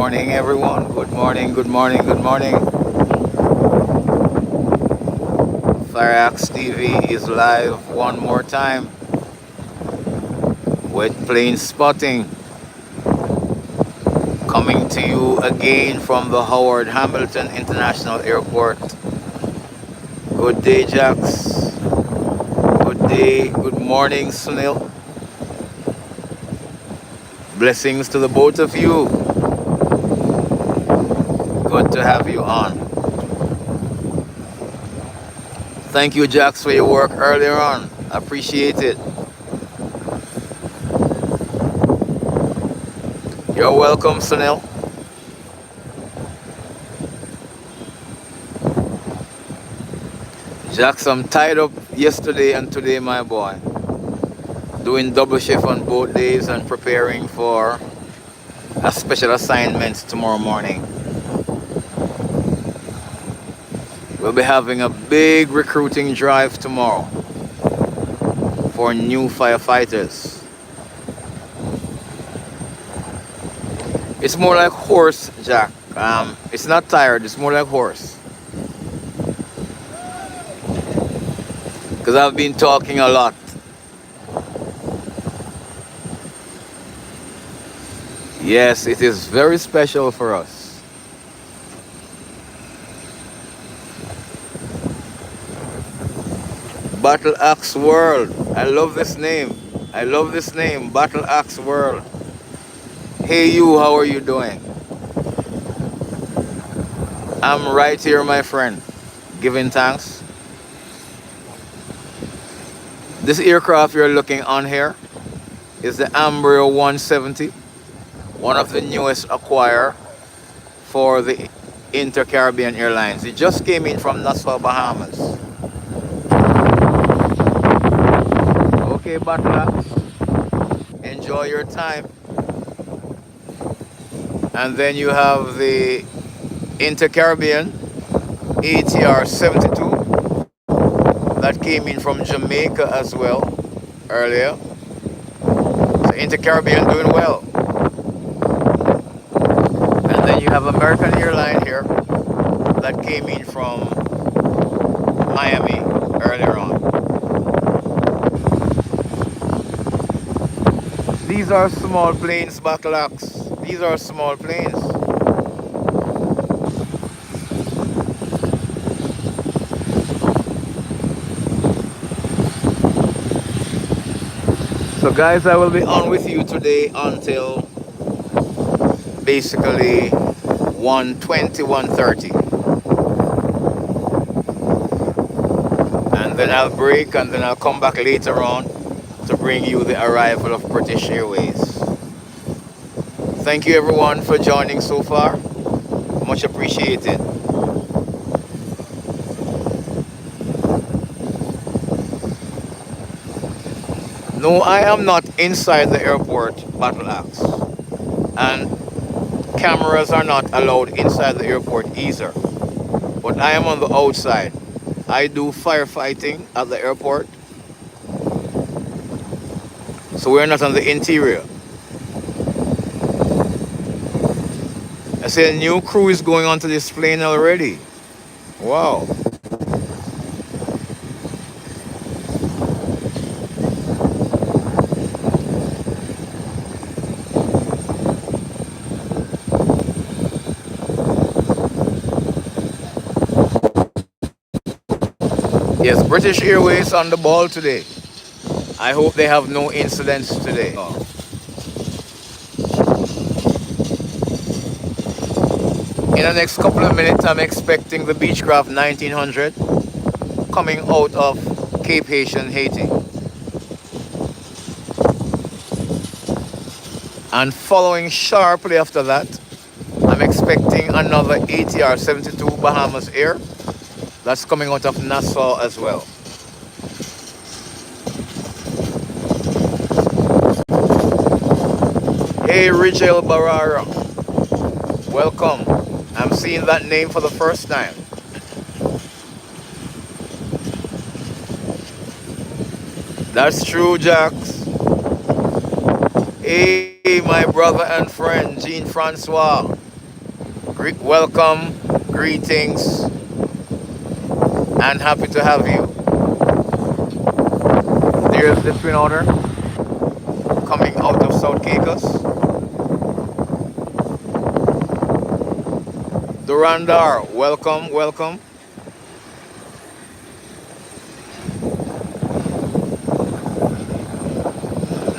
morning, everyone. Good morning, good morning, good morning. FireaxeTV is live one more time with plane spotting. Coming to you again from the Howard Hamilton International Airport. Good day, Jax. Good day, good morning, Sunil. Blessings to the both of you. Good to have you on. Thank you, Jax, for your work earlier on. Appreciate it. You're welcome, Sunil. Jax, I'm tied up yesterday and today, my boy. Doing double shift on both days and preparing for a special assignment tomorrow morning. We'll be having a big recruiting drive tomorrow for new firefighters. It's more like horse, Jack. It's not tired, it's more like horse. Because I've been talking a lot. Yes, it is very special for us. Battle Axe World. I love this name. I love this name, Battle Axe World. Hey you, how are you doing? I'm right here, my friend, giving thanks. This aircraft you're looking on here is the Embraer 170, one of the newest acquire for the Inter-Caribbean Airlines. It just came in from Nassau, Bahamas. Okay, Battle Axe, enjoy your time. And then you have the Inter-Caribbean ATR 72 that came in from Jamaica as well earlier. So Inter-Caribbean doing well. And then you have American Airline here that came in from Miami earlier on. These are small planes, Battle Axe. These are small planes. So guys, I will be on with you today until basically 1:20, 1:30. And then I'll break and then I'll come back later on to bring you the arrival of British Airways. Thank you everyone for joining so far. Much appreciated. No, I am not inside the airport, Battle Axe. And cameras are not allowed inside the airport either. But I am on the outside. I do firefighting at the airport. So we're not on the interior. I say a new crew is going onto this plane already. Wow. Yes, British Airways on the ball today. I hope they have no incidents today. In the next couple of minutes, I'm expecting the Beechcraft 1900 coming out of Cape Haitian, Haiti. And following sharply after that, I'm expecting another ATR 72 Bahamas Air that's coming out of Nassau as well. Hey, Rigel Barara, welcome. I'm seeing that name for the first time. That's true, Jax. Hey, my brother and friend, Jean-Francois. Welcome, greetings, and happy to have you. There's the twin otter coming out of South Caicos. Durandar, welcome, welcome.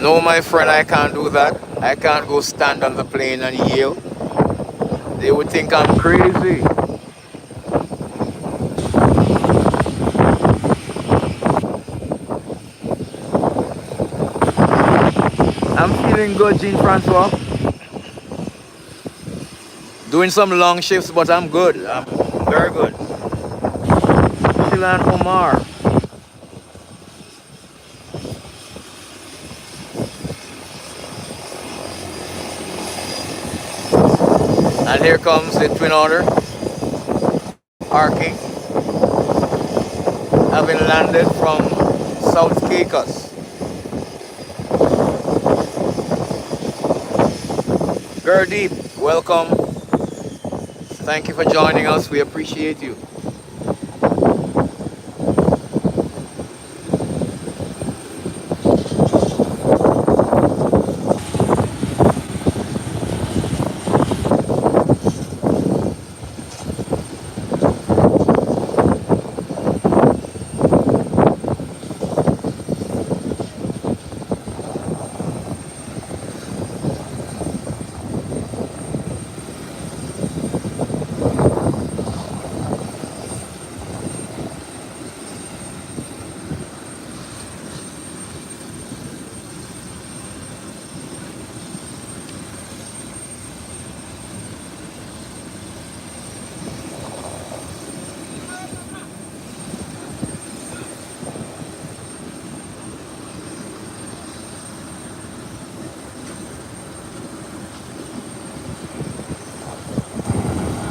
No, my friend, I can't do that. I can't go stand on the plane and yell. They would think I'm crazy. I'm feeling good, Jean Francois. Doing some long shifts, but I'm good. I'm very good. Shilan Omar. And here comes the twin otter, parking, having landed from South Caicos. Gurdeep, welcome. Thank you for joining us. We appreciate you.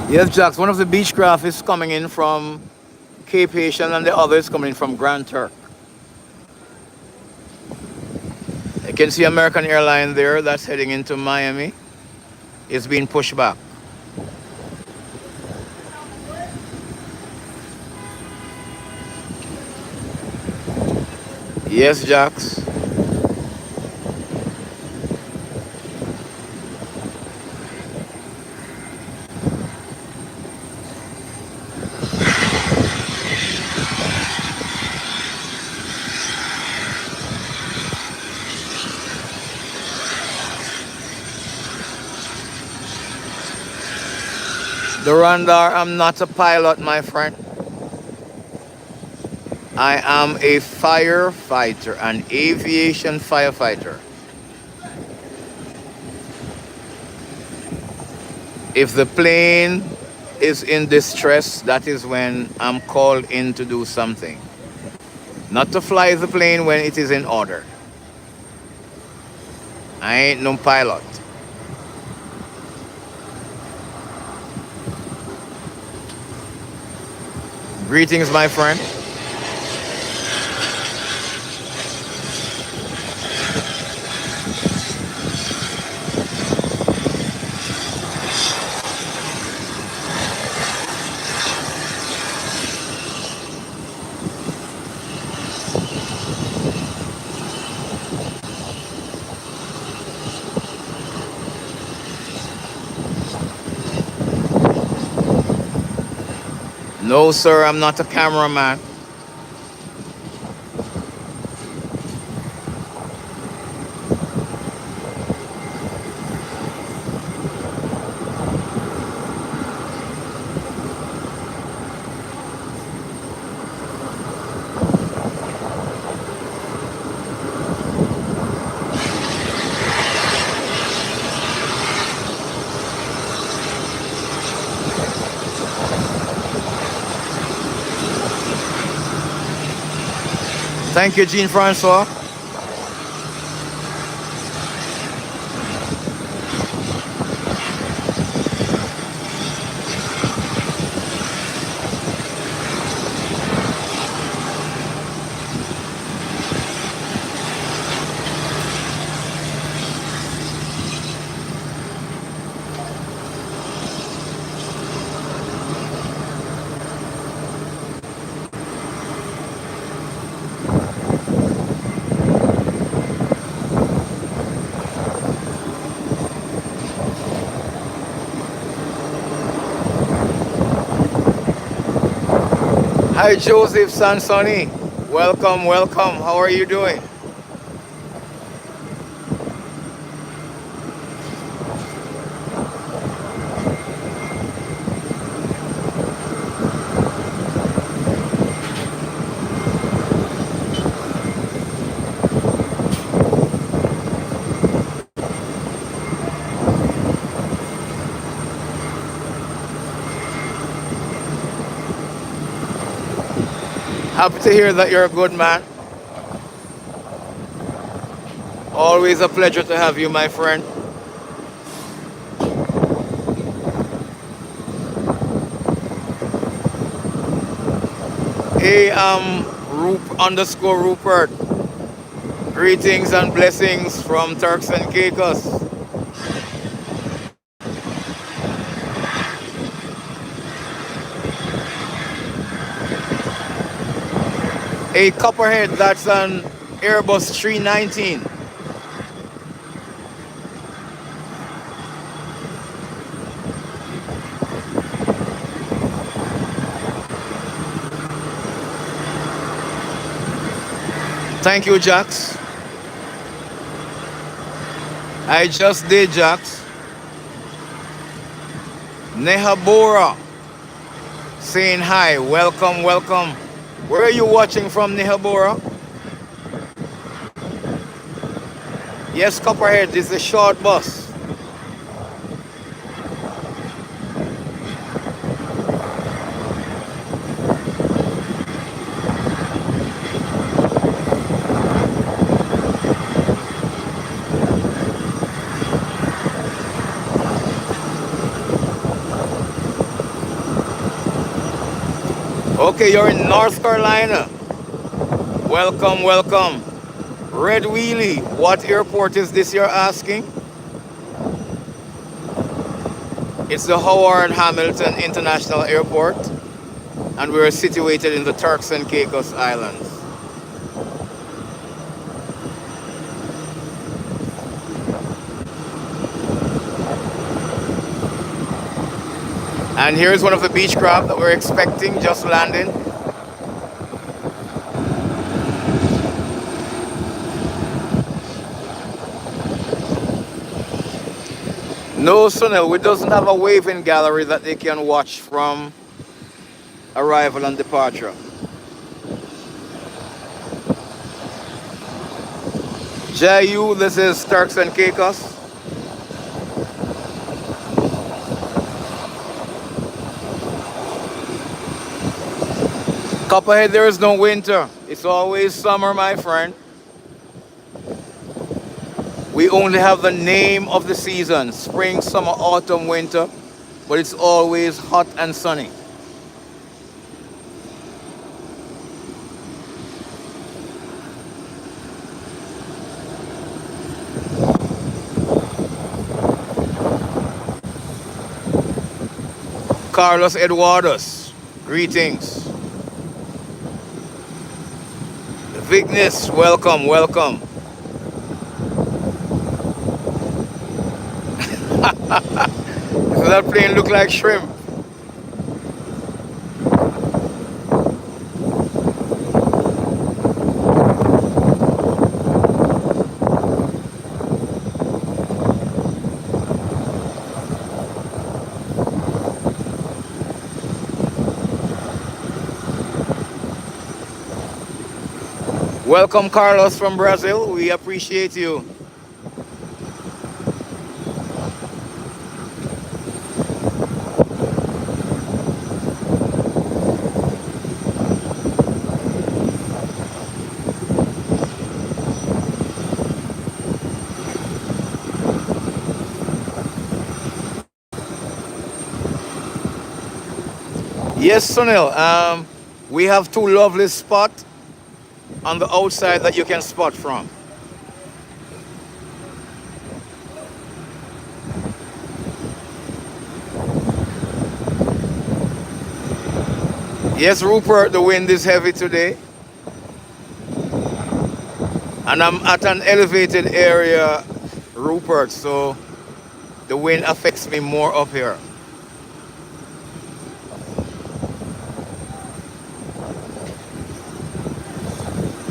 Yes, Jax, one of the Beechcraft is coming in from Cape Haitian and the other is coming in from Grand Turk. You can see American Airlines there that's heading into Miami. It's being pushed back. Yes, Jax. Durandar, I'm not a pilot, my friend. I am a firefighter, an aviation firefighter. If the plane is in distress, that is when I'm called in to do something. Not to fly the plane when it is in order. I ain't no pilot. Greetings, my friend. No, sir, I'm not a cameraman. Thank you, Jean Francois. Hi, Joseph Sansoni. Welcome, welcome. How are you doing? Happy to hear that you're a good man. Always a pleasure to have you, my friend. Hey, Rupert. Greetings and blessings from Turks and Caicos. Hey, Copperhead, that's an Airbus 319. Thank you, Jax. I just did, Jax. Nehabora saying hi. Welcome, welcome. Where are you watching from, Nehabora? Yes, Copperhead, this is a short bus. Okay, you're in North Carolina. Welcome, welcome. Red Wheelie, what airport is this you're asking? It's the Howard Hamilton International Airport, and we're situated in the Turks and Caicos Islands. And here's one of the beach craft that we're expecting, just landing. No, Sunil, we doesn't have a waving gallery that they can watch from arrival and departure. JU, this is Turks and Caicos. Copperhead, there is no winter. It's always summer, my friend. We only have the name of the season, spring, summer, autumn, winter, but it's always hot and sunny. Carlos Eduardos, greetings. Vignis, welcome, welcome. Does that plane look like shrimp? Welcome, Carlos from Brazil. We appreciate you. Yes, Sunil. We have two lovely spots on the outside that you can spot from. Yes, Rupert, the wind is heavy today. And I'm at an elevated area, Rupert, so the wind affects me more up here.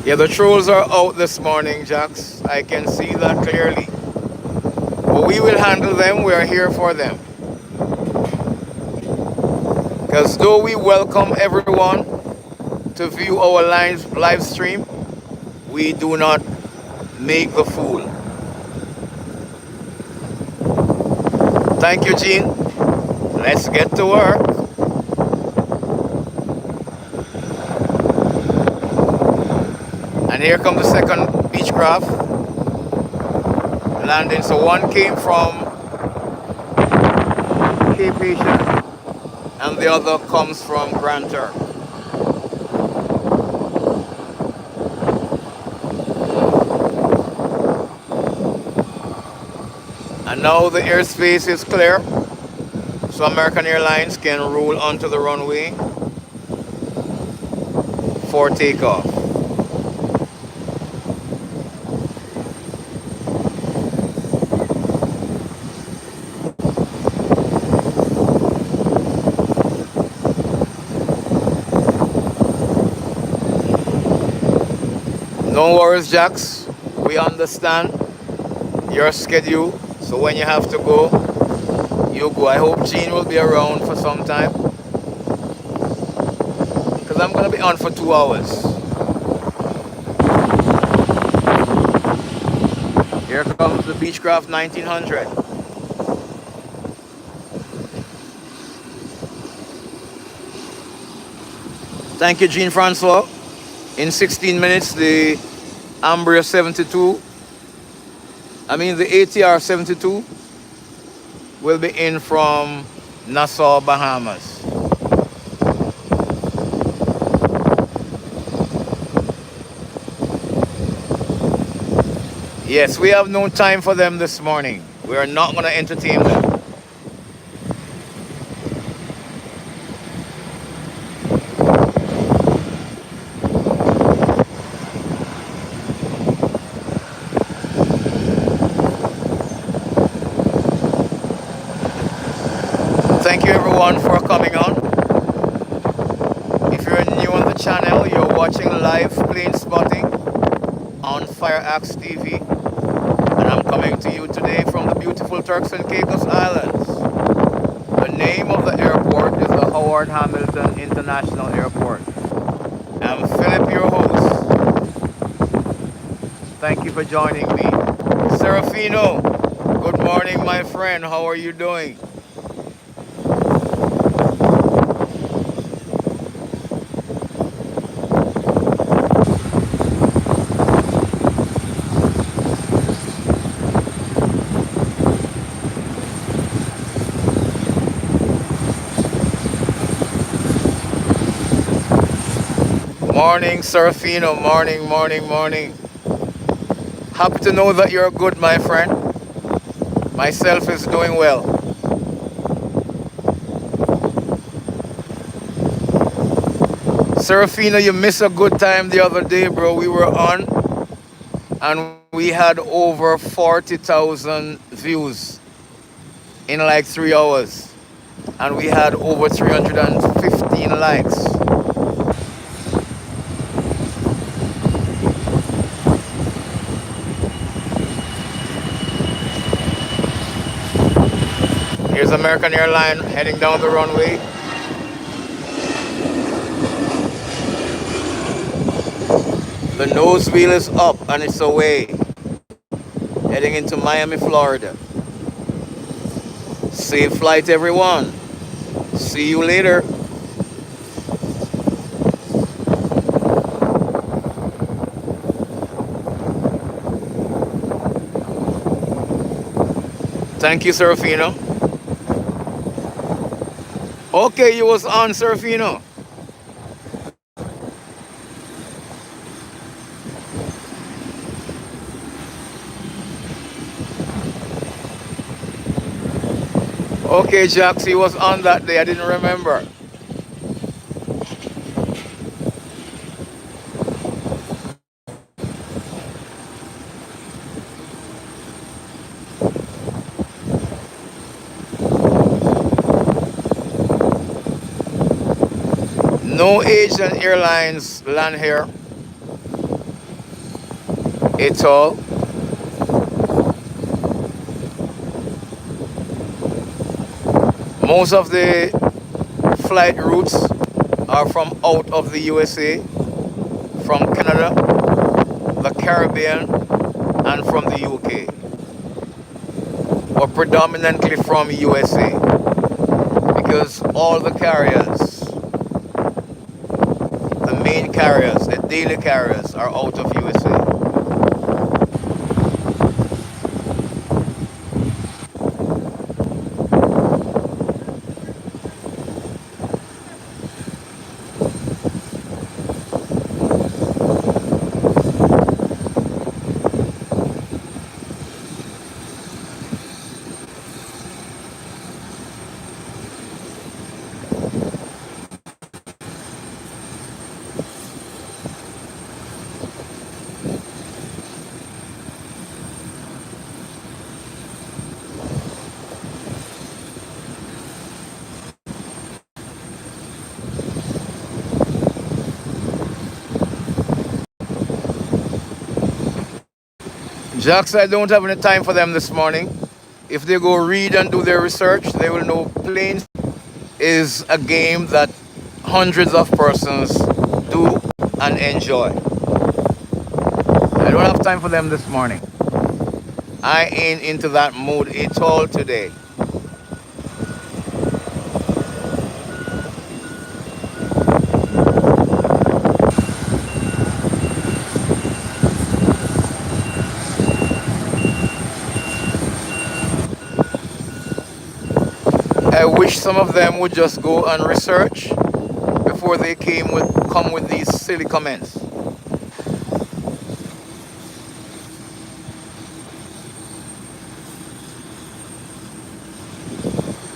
Yeah, the trolls are out this morning, Jax. I can see that clearly. But we will handle them. We are here for them. Because though we welcome everyone to view our live stream, we do not make the fool. Thank you, Gene. Let's get to work. And here comes the second Beechcraft landing. So one came from Cape Haitian and the other comes from Grand Turk. And now the airspace is clear, so American Airlines can roll onto the runway for takeoff. No worries, Jax. We understand your schedule, so when you have to go, you go. I hope Gene will be around for some time, because I'm going to be on for 2 hours. Here comes the Beechcraft 1900. Thank you, Jean Francois. In 16 minutes, the Ambria 72, the ATR 72 will be in from Nassau, Bahamas. Yes, we have no time for them this morning. We are not going to entertain them. Thank you everyone for coming on. If you're new on the channel, you're watching live plane spotting on FireaxeTV. And I'm coming to you today from the beautiful Turks and Caicos Islands. The name of the airport is the Howard Hamilton International Airport. I'm Philip, your host. Thank you for joining me. Serafino, good morning, my friend. How are you doing? Morning, Serafino. Morning, morning, morning. Happy to know that you're good, my friend. Myself is doing well. Serafino, you missed a good time the other day, bro. We were on and we had over 40,000 views in like 3 hours. And we had over 315 likes. Here's American Airlines heading down the runway. The nose wheel is up and it's away, heading into Miami, Florida. Safe flight, everyone. See you later. Thank you, Serafino. Okay, you was on, Serafino. Okay, Jax, he was on that day. I didn't remember. No Asian airlines land here. Atoll. Most of the flight routes are from out of the USA, from Canada, the Caribbean, and from the UK, but predominantly from USA, because all the carriers, the main carriers, the daily carriers, are out of USA. Jacks, I don't have any time for them this morning. If they go read and do their research, they will know planes is a game that hundreds of persons do and enjoy. I don't have time for them this morning. I ain't into that mood at all today. I wish some of them would just go and research before they come with these silly comments.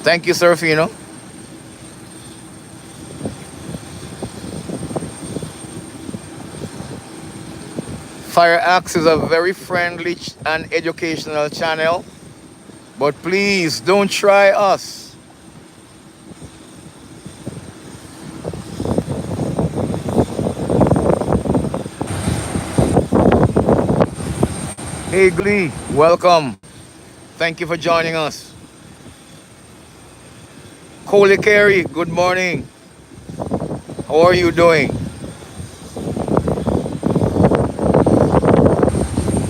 Thank you, Serafino. FireaxTV is a very friendly and educational channel, but please don't try us. Hey Glee, welcome. Thank you for joining us. Coley Carey, good morning. How are you doing?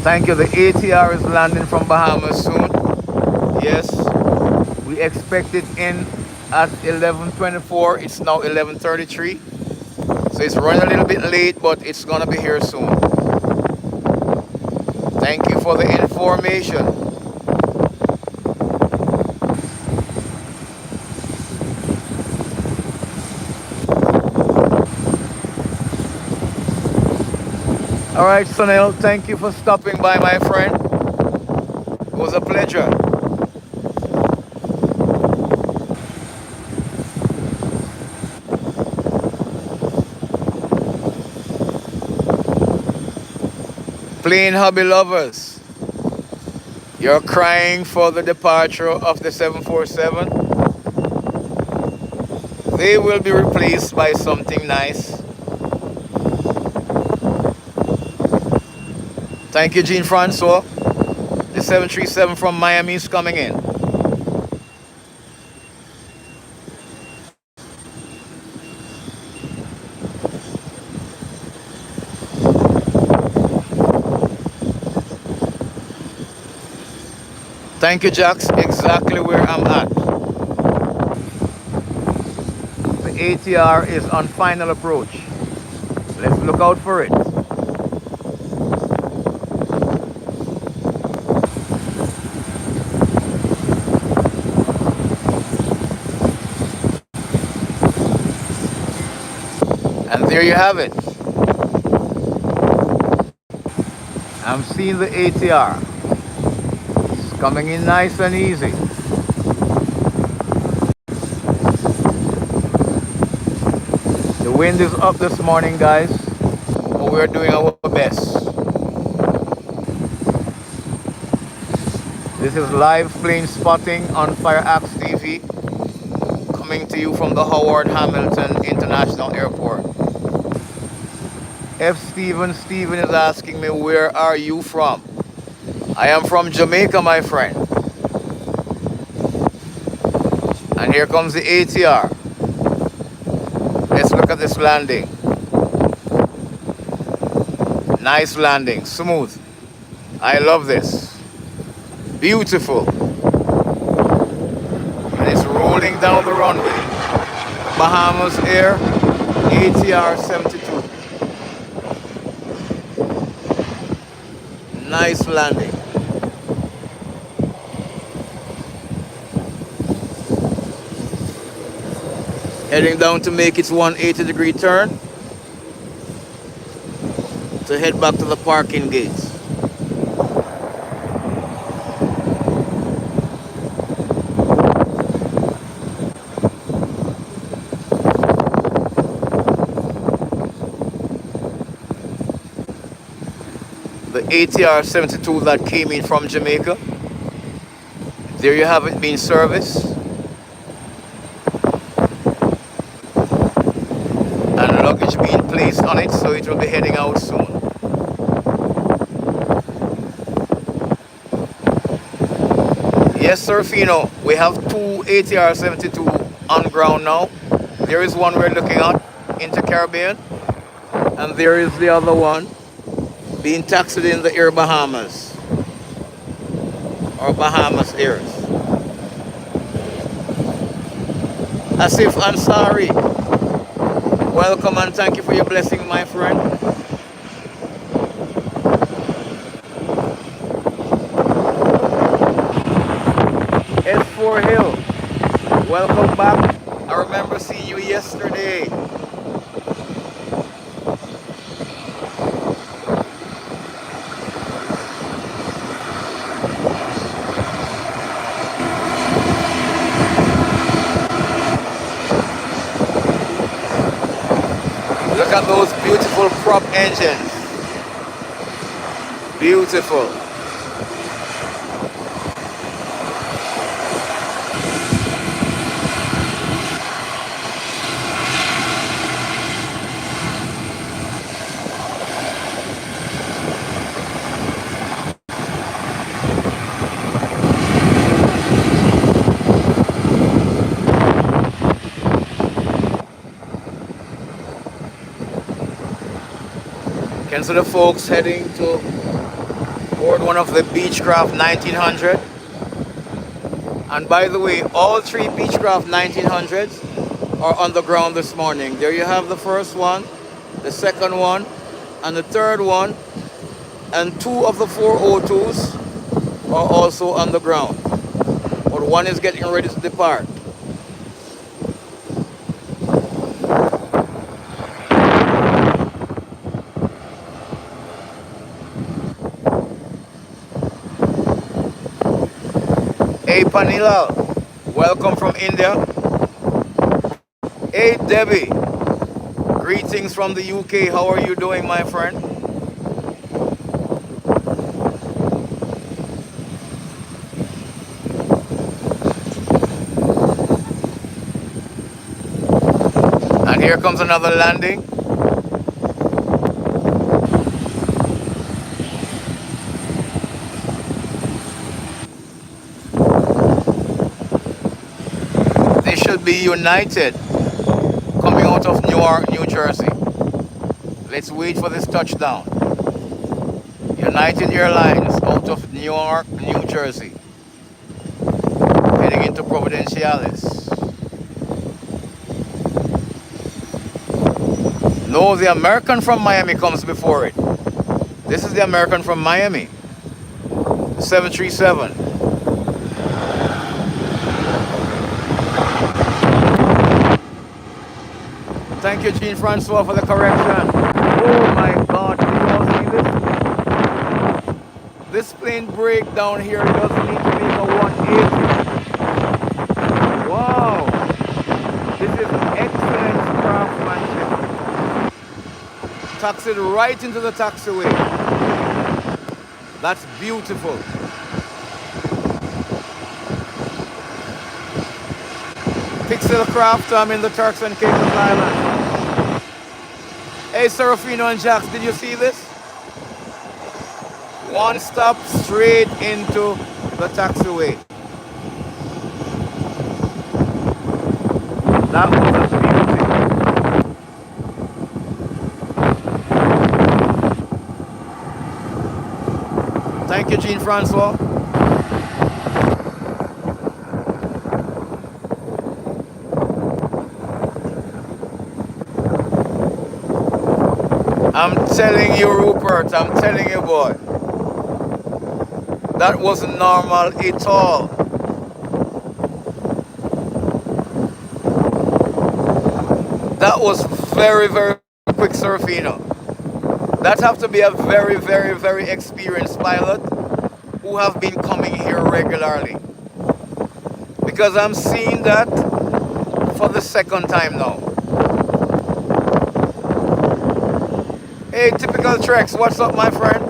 Thank you. The ATR is landing from Bahamas soon. Yes, we expect it in at 11:24. It's now 11:33. So it's running a little bit late, but it's gonna be here soon. Thank you for the information. All right, Sunil, thank you for stopping by, my friend. It was a pleasure. Plane hobby lovers, you're crying for the departure of the 747. They will be replaced by something nice. Thank you, Jean Francois. The 737 from Miami is coming in. Thank you, Jax. Exactly where I'm at. The ATR is on final approach. Let's look out for it. And there you have it. I'm seeing the ATR. It's coming in nice and easy. The wind is up this morning, guys, but we're doing our best. This is live plane spotting on FireaxeTV, coming to you from the Howard Hamilton International Airport. F. Steven is asking me, where are you from? I am from Jamaica, my friend. And here comes the ATR. Let's look at this landing. Nice landing, smooth. I love this. Beautiful. And it's rolling down the runway. Bahamas Air, ATR 72. Nice landing. Heading down to make its 180-degree turn to head back to the parking gates. The ATR 72 that came in from Jamaica. There you have it being serviced. And luggage being placed on it, so it will be heading out soon. Yes, Sir Fino, we have two ATR 72 on ground now. There is one we're looking at into Caribbean, and there is the other one being taxied in the Air Bahamas, or Bahamas Airs. Asif Ansari, welcome and thank you for your blessing, my friend. S4 Hill, welcome back. I remember seeing you yesterday. Look at those beautiful prop engines. Beautiful. Can see the folks heading to board one of the Beechcraft 1900. And by the way, all three Beechcraft 1900s are on the ground this morning. There you have the first one, the second one, and the third one. And two of the 402s are also on the ground. But one is getting ready to depart. Hey Panila, welcome from India. Hey Debbie, greetings from the UK. How are you doing, my friend? And here comes another landing. They should be United coming out of Newark, New Jersey. Let's wait for this touchdown. United Airlines out of Newark, New Jersey, heading into Providenciales. No, the American from Miami comes before it. This is the American from Miami, the 737. Thank you, Jean-Francois, for the correction. Oh my God, did you all see this? This plane breakdown here doesn't need to make a 180. Wow, this is excellent craftsmanship. Taxied right into the taxiway. That's beautiful. Pixel craft in the Turks and Caicos Islands. Hey, Serafino and Jax, did you see this? One stop straight into the taxiway. That was a beauty. Thank you, Jean-Francois. I'm telling you, Rupert, I'm telling you, boy. That wasn't normal at all. That was very, very quick, Serafino. That have to be a very, very, very experienced pilot who have been coming here regularly. Because I'm seeing that for the second time now. Hey, typical Trex, what's up, my friend?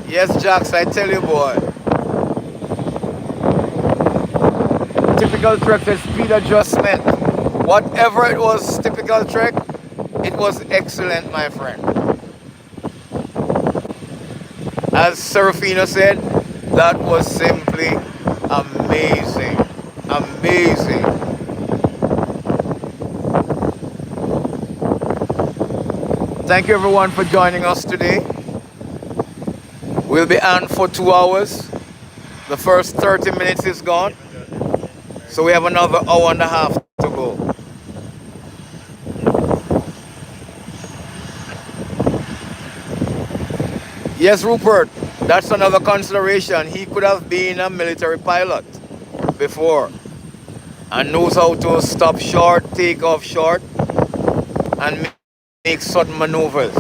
Yes, Jax, I tell you, boy. Typical Trek says speed adjustment. Whatever it was, typical Trek, it was excellent, my friend. As Serafino said, that was simply amazing. Amazing. Thank you everyone for joining us today. We'll be on for 2 hours. The first 30 minutes is gone. So we have another hour and a half to go. Yes, Rupert, that's another consideration. He could have been a military pilot before and knows how to stop short, take off short, and make sudden maneuvers.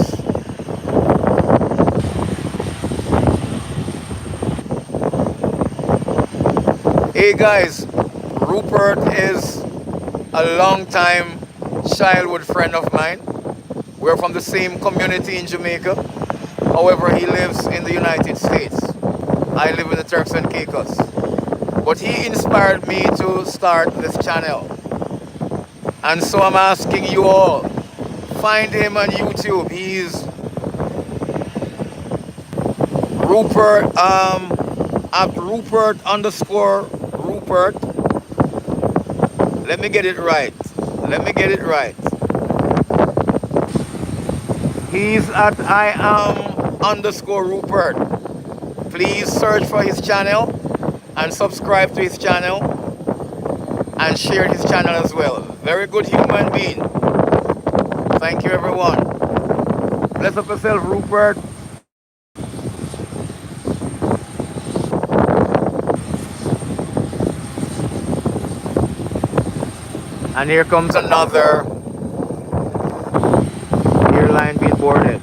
Hey guys, Rupert is a long-time childhood friend of mine. We're from the same community in Jamaica. However, he lives in the United States. I live in the Turks and Caicos. But he inspired me to start this channel. And so I'm asking you all, find him on YouTube. He's Rupert, at Rupert_Rupert. Let me get it right. He's at IAM_Rupert. Please search for his channel and subscribe to his channel and share his channel as well. Very good human being. Thank you everyone. Bless up yourself, Rupert. And here comes another airline being boarded.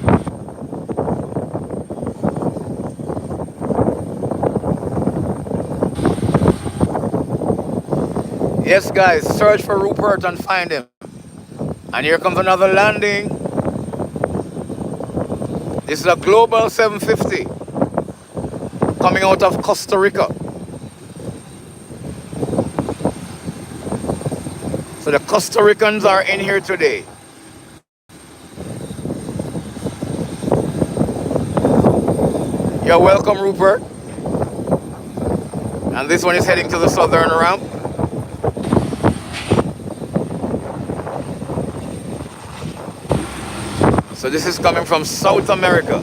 Yes, guys, search for Rupert and find him. And here comes another landing. This is a Global 750 coming out of Costa Rica. So the Costa Ricans are in here today. You're welcome, Rupert. And this one is heading to the southern ramp. So this is coming from South America.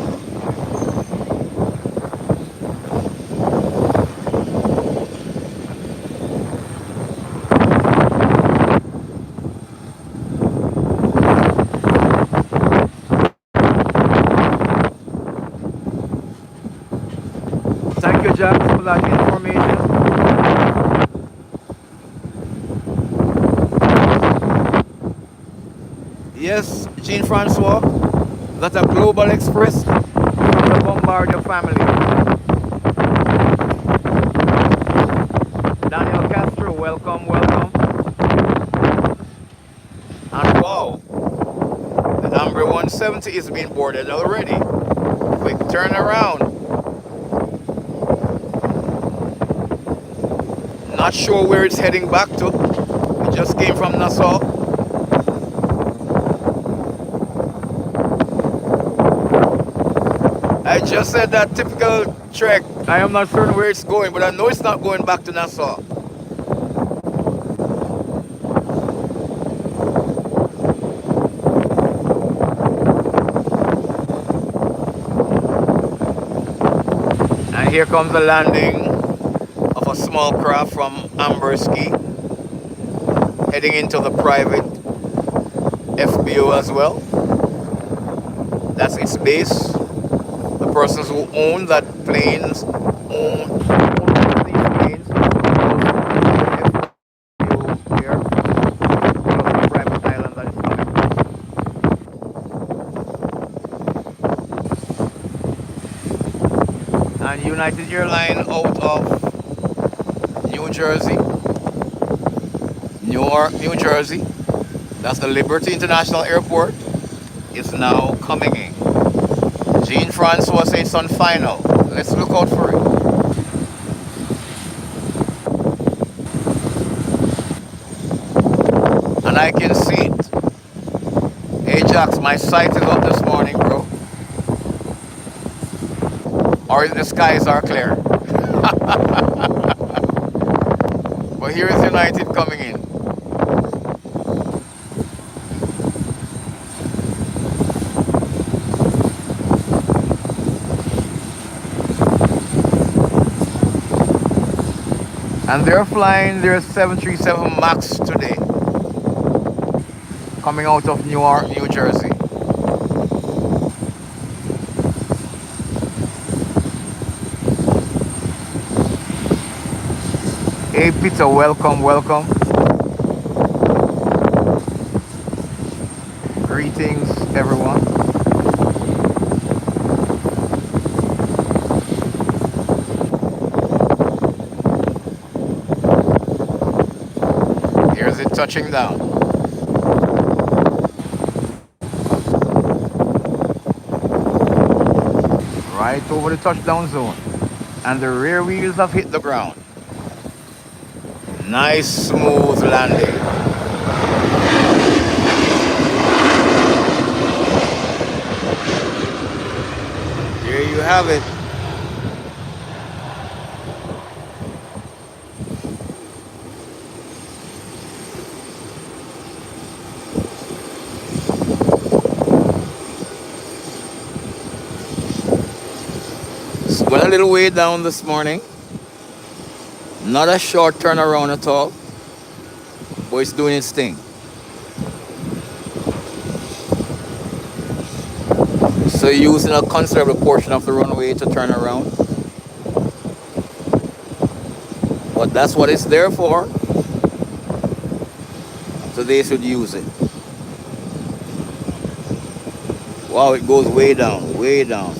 Thank you, Jack, for that information. Yes, Jean-Francois, that's a Global Express from the Bombardier family. Daniel Castro, welcome. And wow, the number 170 is being boarded already. Quick turnaround. Not sure where it's heading back to. It just came from Nassau. I just said that typical trek. I am not certain where it's going, but I know it's not going back to Nassau. And here comes the landing of a small craft from Amberski, heading into the private FBO as well. That's its base. The persons who own that planes own these planes. FBO here, the private island that is coming. And United Airlines out of New Jersey, Newark, New Jersey. That's the Liberty International Airport. Is now coming in. Jean-Francois says it's on final. Let's look out for it. And I can see it. Hey Jax, my sight is up this morning, bro. Or the skies are clear. But here is United coming in. And they're flying their 737 MAX today, coming out of Newark, New Jersey. Hey Peter, welcome, welcome. Greetings, everyone. Here's it touching down. Right over the touchdown zone. And the rear wheels have hit the ground. Nice smooth landing. Here you have it. Went a little way down this morning. Not a short turnaround at all, but it's doing its thing. So using a considerable portion of the runway to turn around. But that's what it's there for. So they should use it. Wow, it goes way down, way down.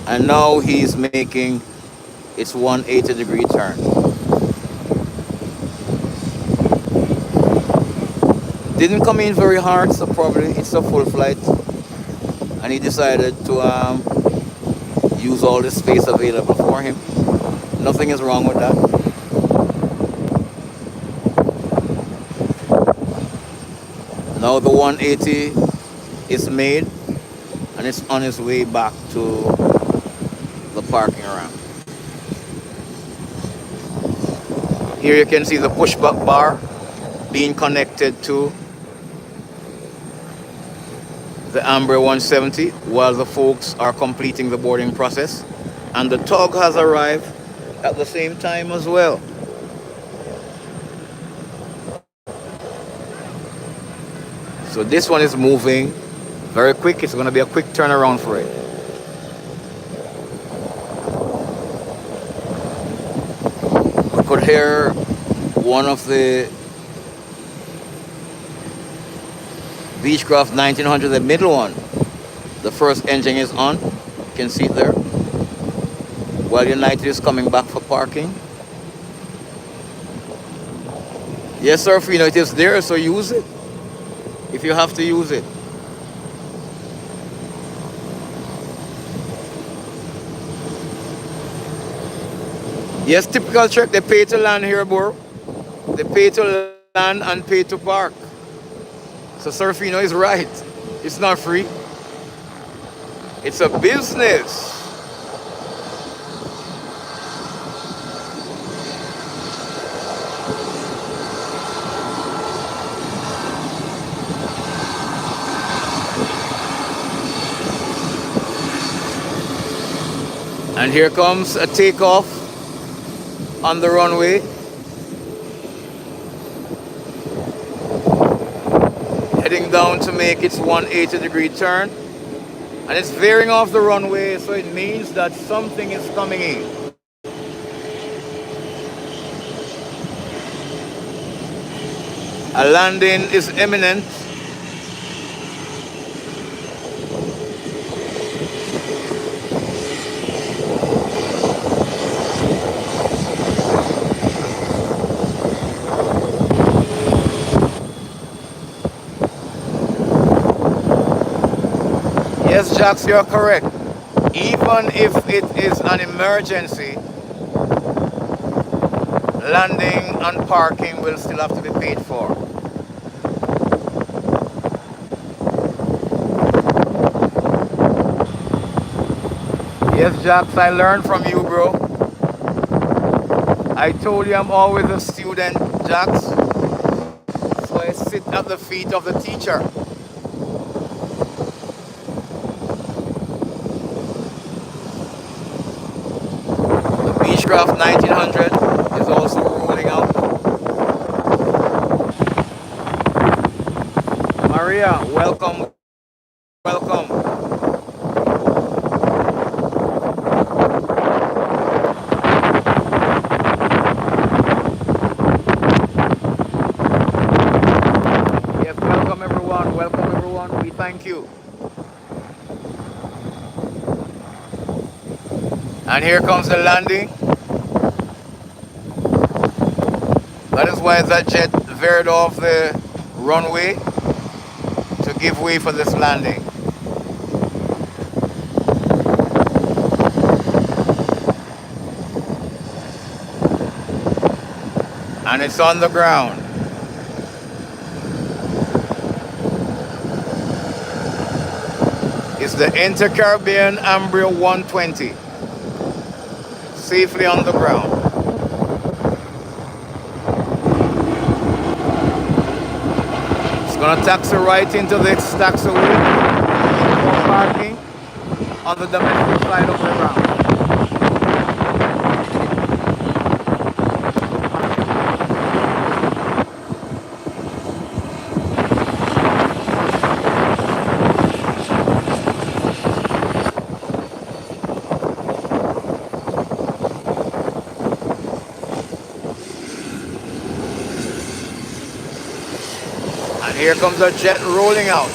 And now he's making its 180-degree turn. Didn't come in very hard, so probably it's a full flight. And he decided to use all the space available for him. Nothing is wrong with that. Now the 180 is made and it's on its way back to the parking ramp. Here you can see the pushback bar being connected to the Amber 170 while the folks are completing the boarding process, and the tug has arrived at the same time as well. So this one is moving very quick. It's going to be a quick turnaround for it. Could hear one of the Beechcraft 1900, the middle one. The first engine is on. You can see it there. While United is coming back for parking. Yes, sir, Fino, it is there, so use it. If you have to use it. Yes, typical trick. They pay to land here, bro. They pay to land and pay to park. So Serafino is right. It's not free. It's a business. And here comes a takeoff on the runway. Heading down to make its 180-degree turn. And it's veering off the runway, so it means that something is coming in. A landing is imminent. Yes, Jax, you're correct. Even if it is an emergency, landing and parking will still have to be paid for. Yes, Jax, I learned from you, bro. I told you I'm always a student, Jax. So I sit at the feet of the teacher. Beechcraft 1900 is also rolling out. Maria, welcome, welcome. Yes, welcome everyone, welcome everyone. We thank you. And here comes the landing. That is why that jet veered off the runway to give way for this landing. And it's on the ground. It's the Inter-Caribbean Ambria 120. Safely on the ground. It's gonna taxi right into the taxiway for parking on the domestic side of the ground. And here comes the jet rolling out.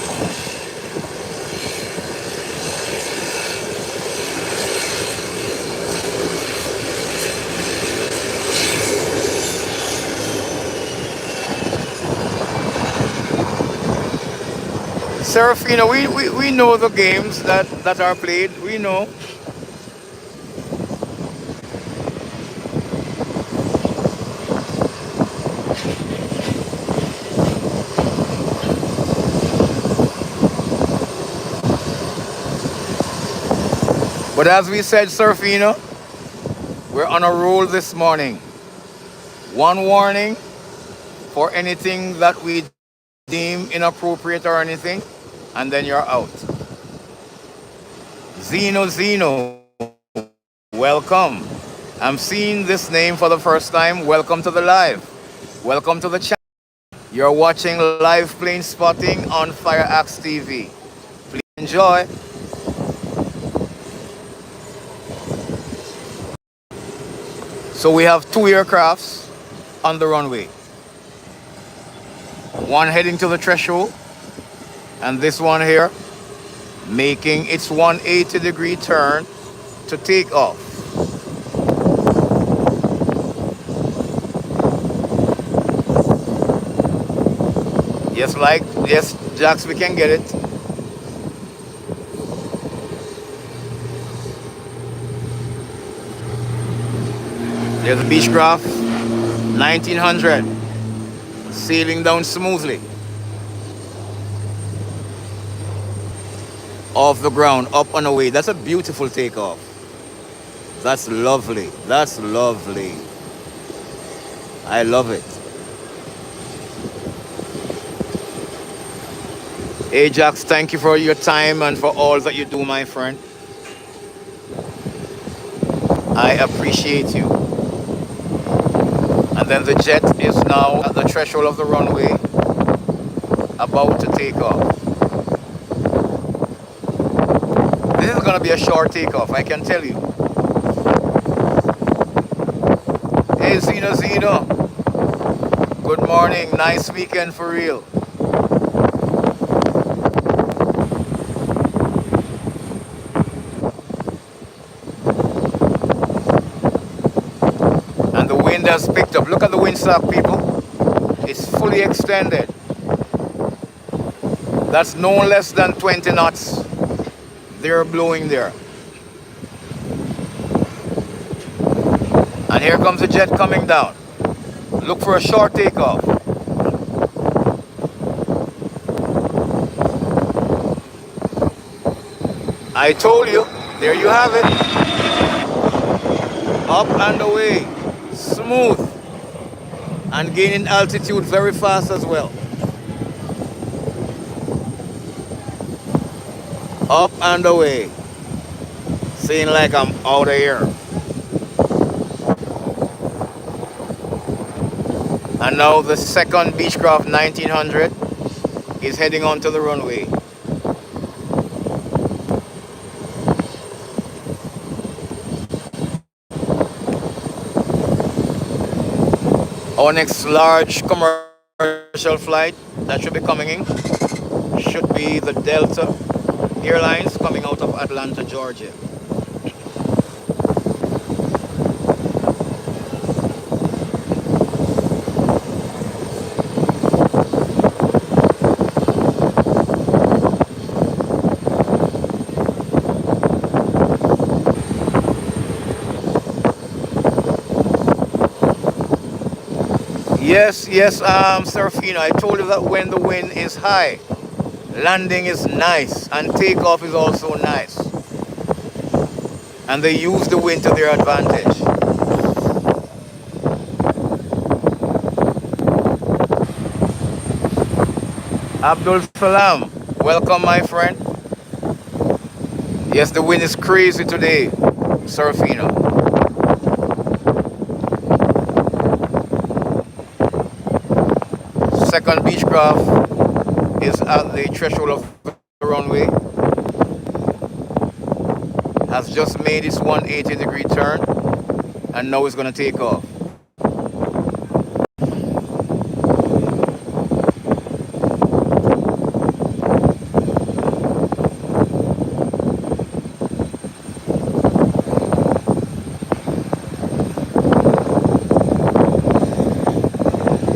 Serafino, we know the games that are played. We know. But as we said, Serafino, we're on a roll this morning. One warning for anything that we deem inappropriate or anything, and then you're out. Zeno, welcome. I'm seeing this name for the first time. Welcome to the live. Welcome to the channel. You're watching live plane spotting on FireaxeTV. Please enjoy. So we have two aircrafts on the runway. One heading to the threshold, and this one here making its 180-degree turn to take off. Yes, Jax, we can get it. There's the Beechcraft 1900 sailing down smoothly off the ground, up and away. That's a beautiful takeoff. That's lovely. That's lovely. I love it. Ajax, thank you for your time and for all that you do, my friend. I appreciate you. And then the jet is now at the threshold of the runway, about to take off. This is going to be a short takeoff, I can tell you. Hey, Zena. Good morning. Nice weekend for real. And the wind has picked up. Look at the windsock, people. It's fully extended. That's no less than 20 knots. They're blowing there. And here comes the jet coming down. Look for a short takeoff. I told you. There you have it. Up and away. Smooth. And gaining altitude very fast as well. Up and away. Seeing like I'm out of here. And now the second Beechcraft 1900 is heading onto the runway. Our next large commercial flight that should be coming in should be the Delta Airlines coming out of Atlanta, Georgia. Yes, Serafino, I told you that when the wind is high, landing is nice and takeoff is also nice. And they use the wind to their advantage. Abdul Salam, welcome my friend. Yes, the wind is crazy today, Serafino. Second Beechcraft is at the threshold of the runway. Has just made its 180-degree turn and now it's going to take off.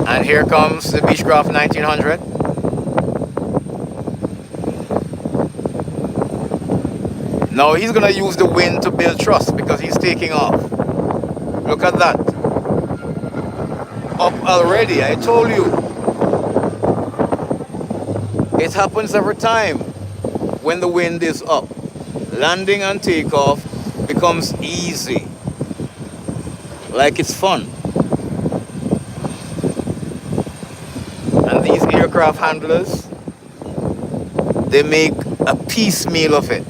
And here comes the Beechcraft 1900. Now he's going to use the wind to build thrust because he's taking off. Look at that. Up already, I told you. It happens every time when the wind is up. Landing and takeoff becomes easy. Like it's fun. And these aircraft handlers, they make a piecemeal of it.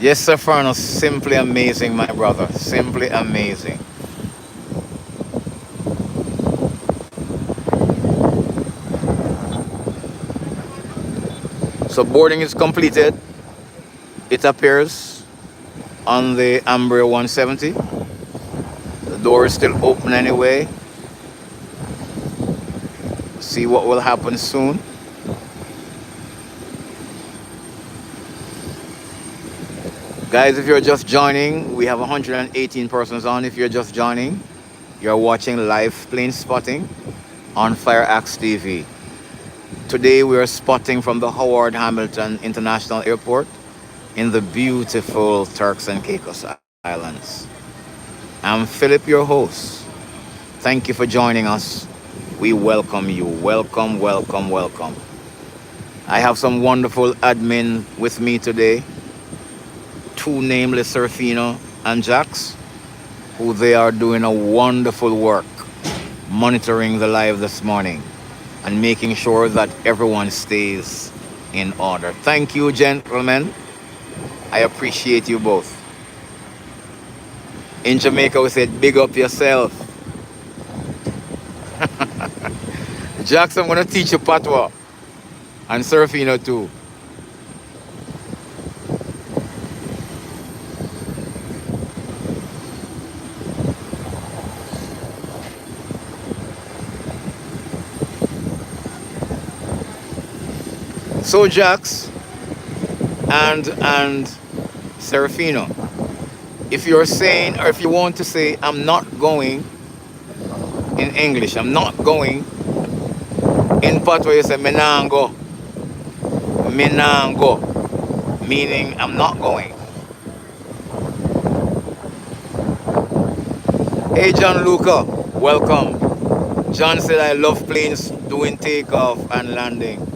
Yes, Sir Furnace, simply amazing, my brother. Simply amazing. So boarding is completed. It appears on the Embraer 170. The door is still open anyway. See what will happen soon. Guys, if you're just joining, we have 118 persons on. If you're just joining, you're watching live plane spotting on FireaxeTV. Today we are spotting from the Howard Hamilton International Airport in the beautiful Turks and Caicos Islands. I'm Philip, your host. Thank you for joining us. We welcome you. Welcome, welcome, welcome. I have some wonderful admin with me today, two nameless Serafino and Jax, who they are doing a wonderful work monitoring the live this morning and making sure that everyone stays in order. Thank you, gentlemen. I appreciate you both. In Jamaica, we said, big up yourself. Jax, I'm going to teach you patois and Serafino too. So Jax and Serafino, if you're saying, or if you want to say, I'm not going in English, I'm not going, in patois you say, menango, menango, meaning I'm not going. Hey John Luca, welcome. John said, I love planes doing takeoff and landing.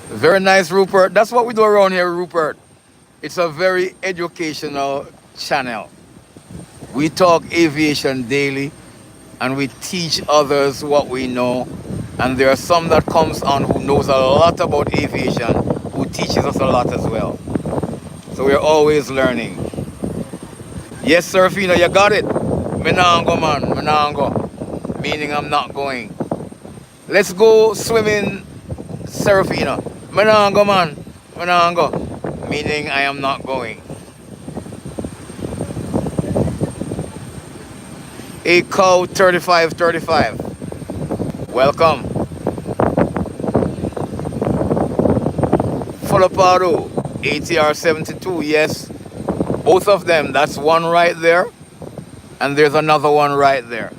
Very nice, Rupert. That's what we do around here, Rupert. It's a very educational channel. We talk aviation daily and we teach others what we know. And there are some that comes on who knows a lot about aviation, who teaches us a lot as well. So we're always learning. Yes, Serafino, you got it. Menango, man, menango. Meaning I'm not going. Let's go swimming, Serafino. Menango, man, menango. Meaning I am not going. A cow 3535. Welcome. Fulapado ATR 72. Yes, both of them. That's one right there, and there's another one right there.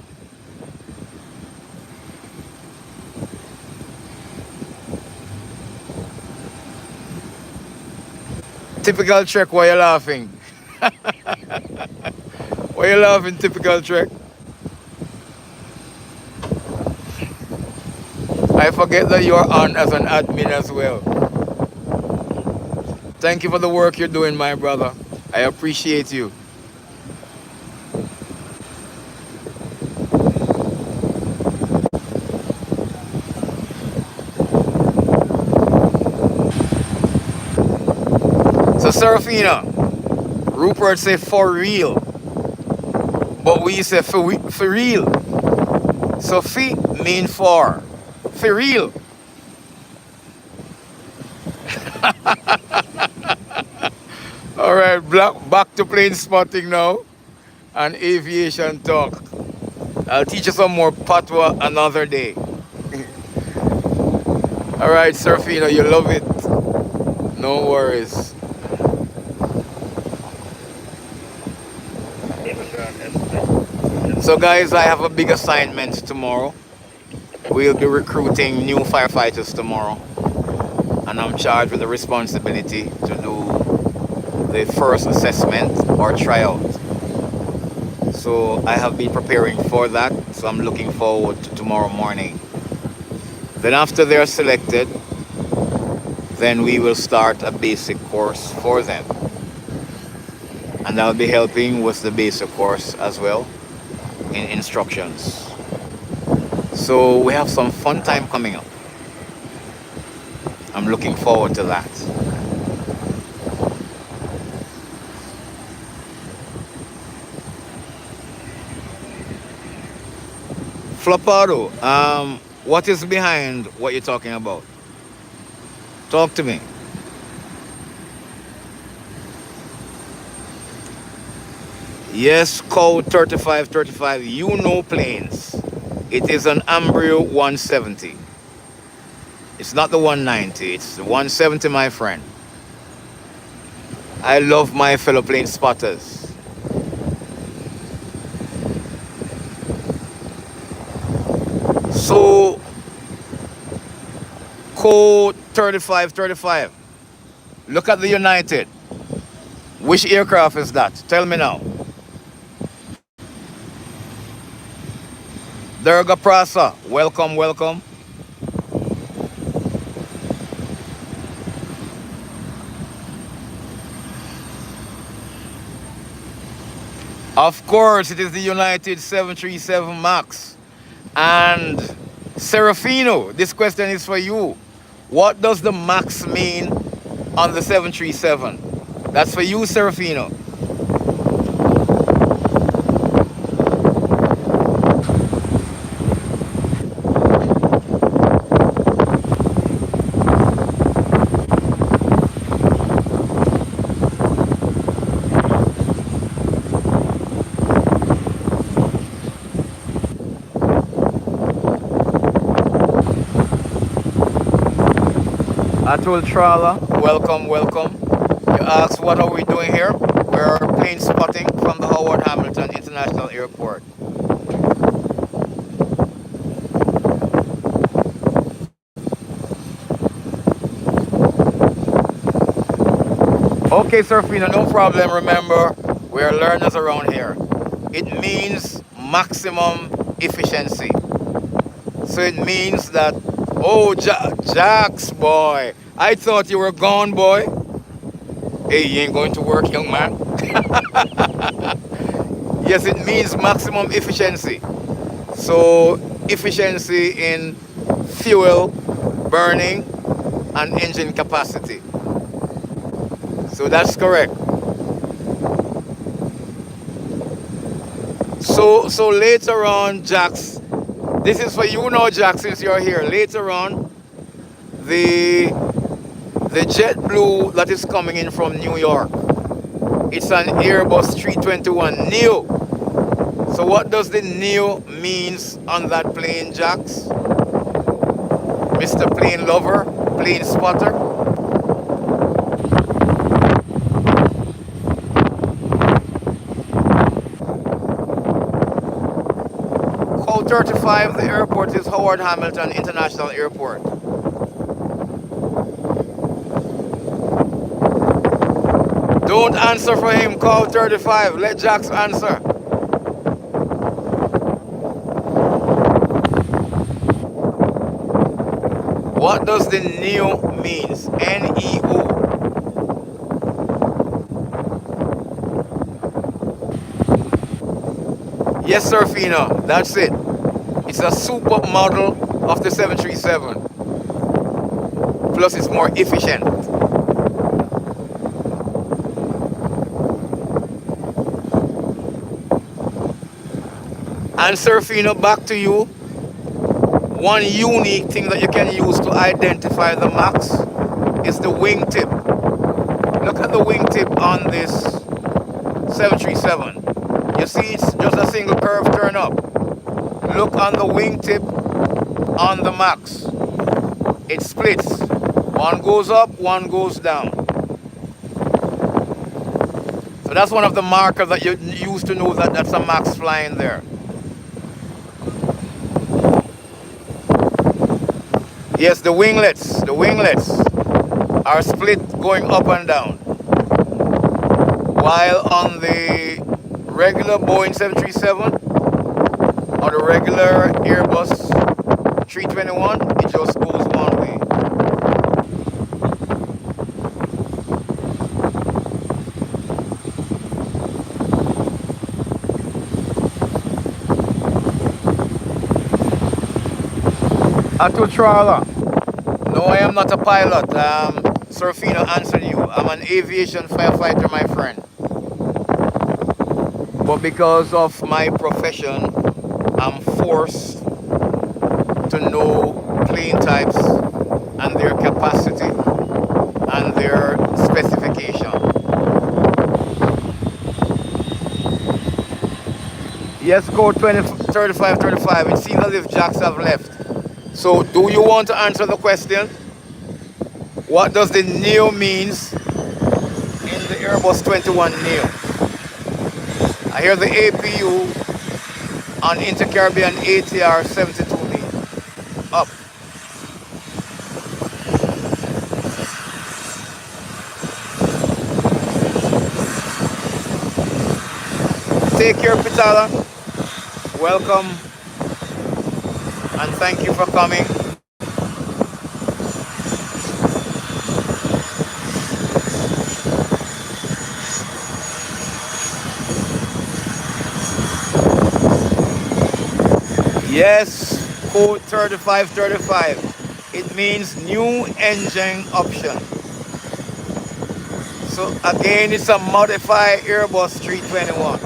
Typical Trek, why you laughing? Why you laughing, Typical Trek? I forget that you are on as an admin as well. Thank you for the work you're doing, my brother. I appreciate you. So Serafina, Rupert say for real, but we say for real. So fi mean for real. All right, back to plane spotting now and aviation talk. I'll teach you some more patois another day. All right, Serafina, you love it. No worries. So guys, I have a big assignment tomorrow. We'll be recruiting new firefighters tomorrow. And I'm charged with the responsibility to do the first assessment or tryout. So I have been preparing for that. So I'm looking forward to tomorrow morning. Then after they're selected, then we will start a basic course for them. And I'll be helping with the basic course as well in instructions. So we have some fun time coming up. I'm looking forward to that. Flopado, what is behind what you're talking about? Talk to me. Yes, code 3535, you know planes. It is an Embraer 170. It's not the 190, it's the 170, my friend. I love my fellow plane spotters. So, code 3535. Look at the United. Which aircraft is that? Tell me now. Durga Prasa. Welcome, welcome. Of course, it is the United 737 MAX. And Serafino, this question is for you. What does the MAX mean on the 737? That's for you, Serafino. Atul Trala, welcome, welcome. You asked what are we doing here? We're plane spotting from the Howard Hamilton International Airport. Okay, Serafina, no problem. Remember, we're learners around here. It means maximum efficiency. So it means that, oh, Jax, boy, I thought you were gone, boy. Hey, you ain't going to work, young man. Yes, it means maximum efficiency. So, efficiency in fuel burning and engine capacity. So that's correct. So later on, Jax, this is for you now, Jax, since you're here. Later on, the JetBlue that is coming in from New York, it's an Airbus 321 Neo. So what does the Neo means on that plane, Jax? Mr. Plane Lover, Plane Spotter. Code 35, the airport is Howard Hamilton International Airport. Don't answer for him, call 35. Let Jax answer. What does the NEO means? N-E-O. Yes, Serafina, that's it. It's a super model of the 737. Plus it's more efficient. And Serafino, back to you. One unique thing that you can use to identify the MAX is the wingtip. Look at the wingtip on this 737. You see it's just a single curve turn up. Look on the wingtip on the MAX. It splits. One goes up, one goes down. So that's one of the markers that you use to know that that's a MAX flying there. Yes, the winglets are split going up and down. While on the regular Boeing 737 or the regular Airbus 321, it just goes one way. Atul Trala. No, I am not a pilot. Serafino answered you. I'm an aviation firefighter, my friend. But because of my profession, I'm forced to know plane types and their capacity and their specification. Yes, code 3535. It seems as if Jacks have left. So do you want to answer the question? What does the NEO means in the Airbus 21 NEO? I hear the APU on Inter-Caribbean ATR 72 lead. Up. Take care, Pitala. Welcome and thank you for coming. Yes, code 3535. It means new engine option. So again, it's a modified Airbus 321.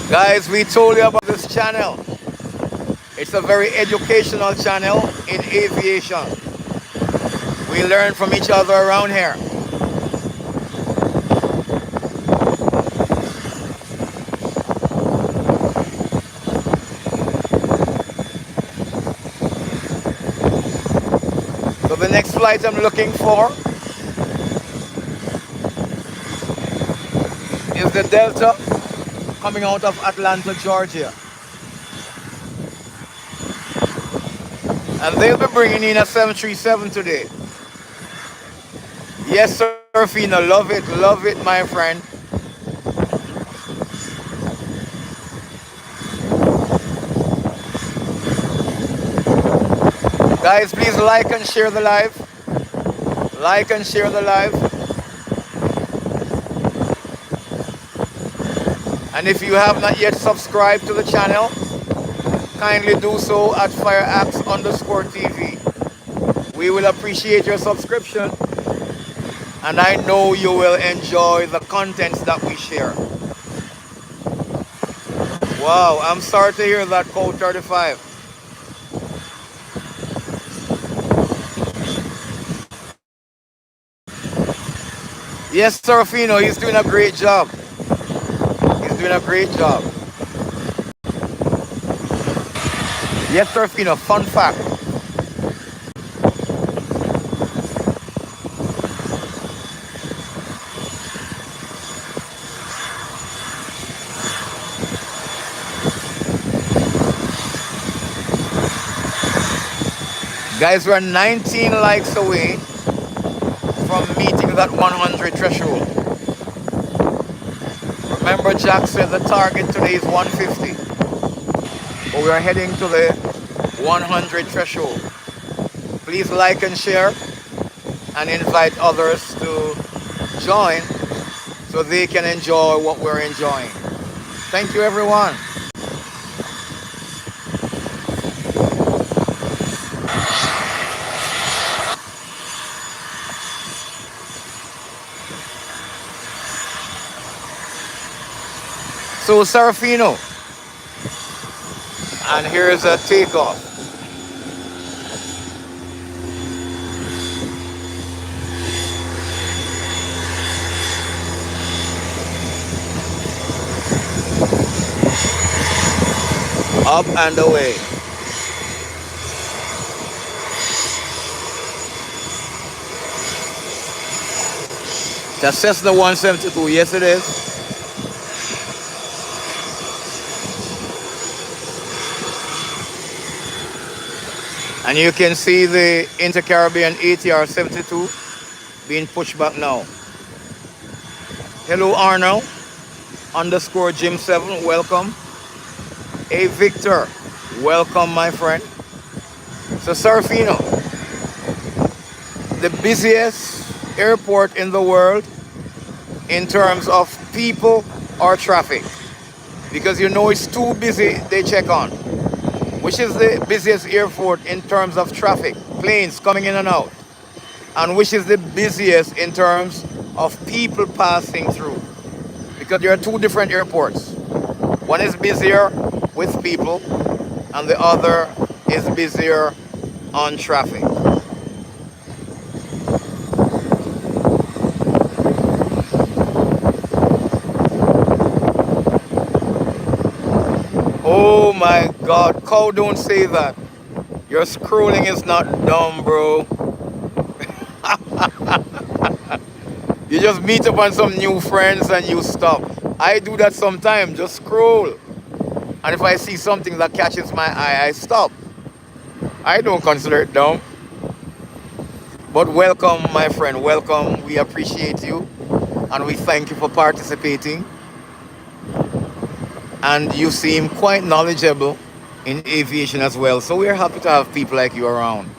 Guys, we told you about this channel. It's a very educational channel in aviation. We learn from each other around here. So the next flight I'm looking for is the Delta coming out of Atlanta, Georgia. And they'll be bringing in a 737 today. Yes, sir, Fina, love it, my friend. Guys, please like and share the live. Like and share the live. And if you have not yet subscribed to the channel, kindly do so at FireaxeTV. We will appreciate your subscription, and I know you will enjoy the contents that we share. Wow, I'm sorry to hear that, code 35. Yes, Serafino, he's doing a great job. He's doing a great job. Yes, Serafino, fun fact. Guys, we're 19 likes away from meeting that 100 threshold. Remember, Jack said the target today is 150. But we are heading to the 100 threshold. Please like and share and invite others to join so they can enjoy what we're enjoying. Thank you, everyone. So, Serafino, and here's a takeoff. Up and away. The Cessna 172, yes it is. And you can see the Inter-Caribbean ATR 72 being pushed back now. Hello Arnold, underscore Jim 7, welcome. Hey Victor, welcome my friend. So Serafino, the busiest airport in the world in terms of people or traffic, because you know it's too busy, they check on. Which is the busiest airport in terms of traffic, planes coming in and out? And which is the busiest in terms of people passing through? Because there are two different airports. One is busier with people, and the other is busier on traffic. Oh my God, Cow, don't say that. Your scrolling is not dumb, bro. You just meet up on some new friends and you stop. I do that sometimes, just scroll. And if I see something that catches my eye, I stop. I don't consider it dumb. But welcome, my friend, welcome. We appreciate you and we thank you for participating. And you seem quite knowledgeable in aviation as well. So we're happy to have people like you around.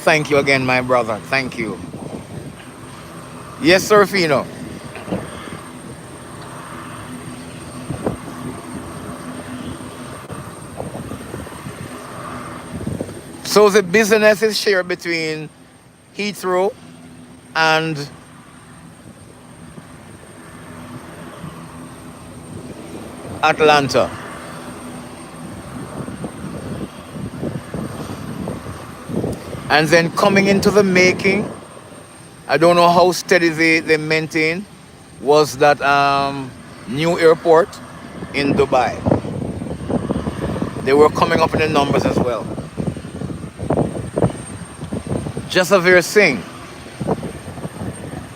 Thank you again, my brother. Thank you. Yes, Sir Fino. So the business is shared between Heathrow and Atlanta. And then coming into the making, I don't know how steady they maintain, was that new airport in Dubai. They were coming up in the numbers as well. Jasavir Singh.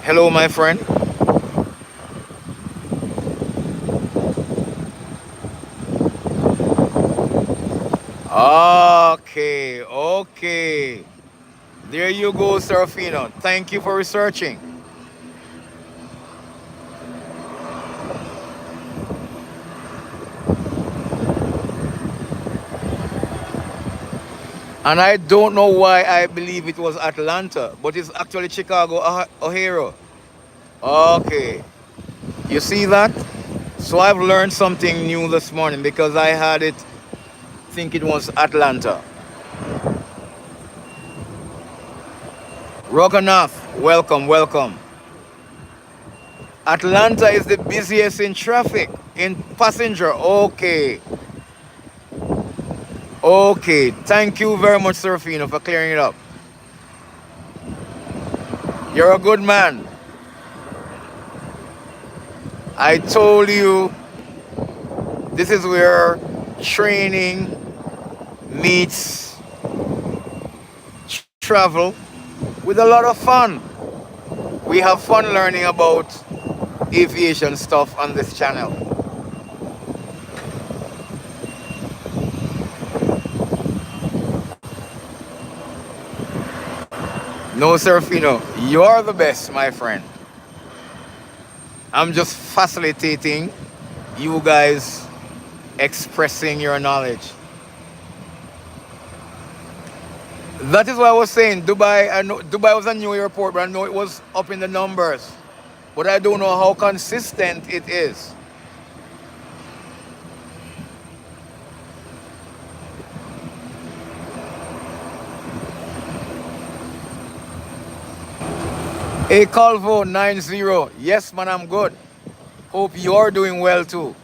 Hello, my friend. Okay, okay. There you go, Serafino. Thank you for researching. And I don't know why I believe it was Atlanta, but it's actually Chicago O'Hare. Okay. You see that? So I've learned something new this morning because I had it think it was Atlanta. Roganath, welcome, welcome. Atlanta is the busiest in traffic, in passenger. Okay. Okay. Thank you very much, Serafino, for clearing it up. You're a good man. I told you this is where training meets travel with a lot of fun. We have fun learning about aviation stuff on this channel. No, Serafino, you're the best, my friend. I'm just facilitating you guys expressing your knowledge. That is what I was saying. Dubai, I know Dubai was a new airport, but I know it was up in the numbers. But I don't know how consistent it is. Hey Calvo 90. Yes, man, I'm good. Hope you're doing well too.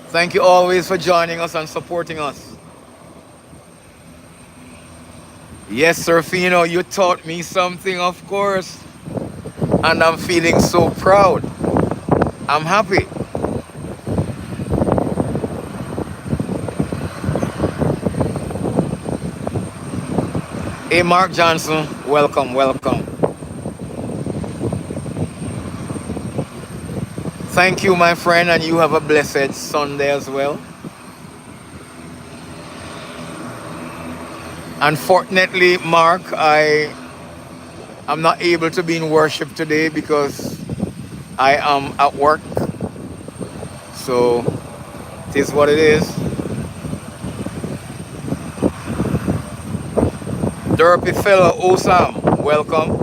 Thank you always for joining us and supporting us. Yes, Serafino, you taught me something, of course. And I'm feeling so proud. I'm happy. Hey, Mark Johnson, welcome, welcome. Thank you, my friend, and you have a blessed Sunday as well. Unfortunately, Mark, I'm not able to be in worship today because I am at work. So it is what it is. Derpy fellow Osam, welcome.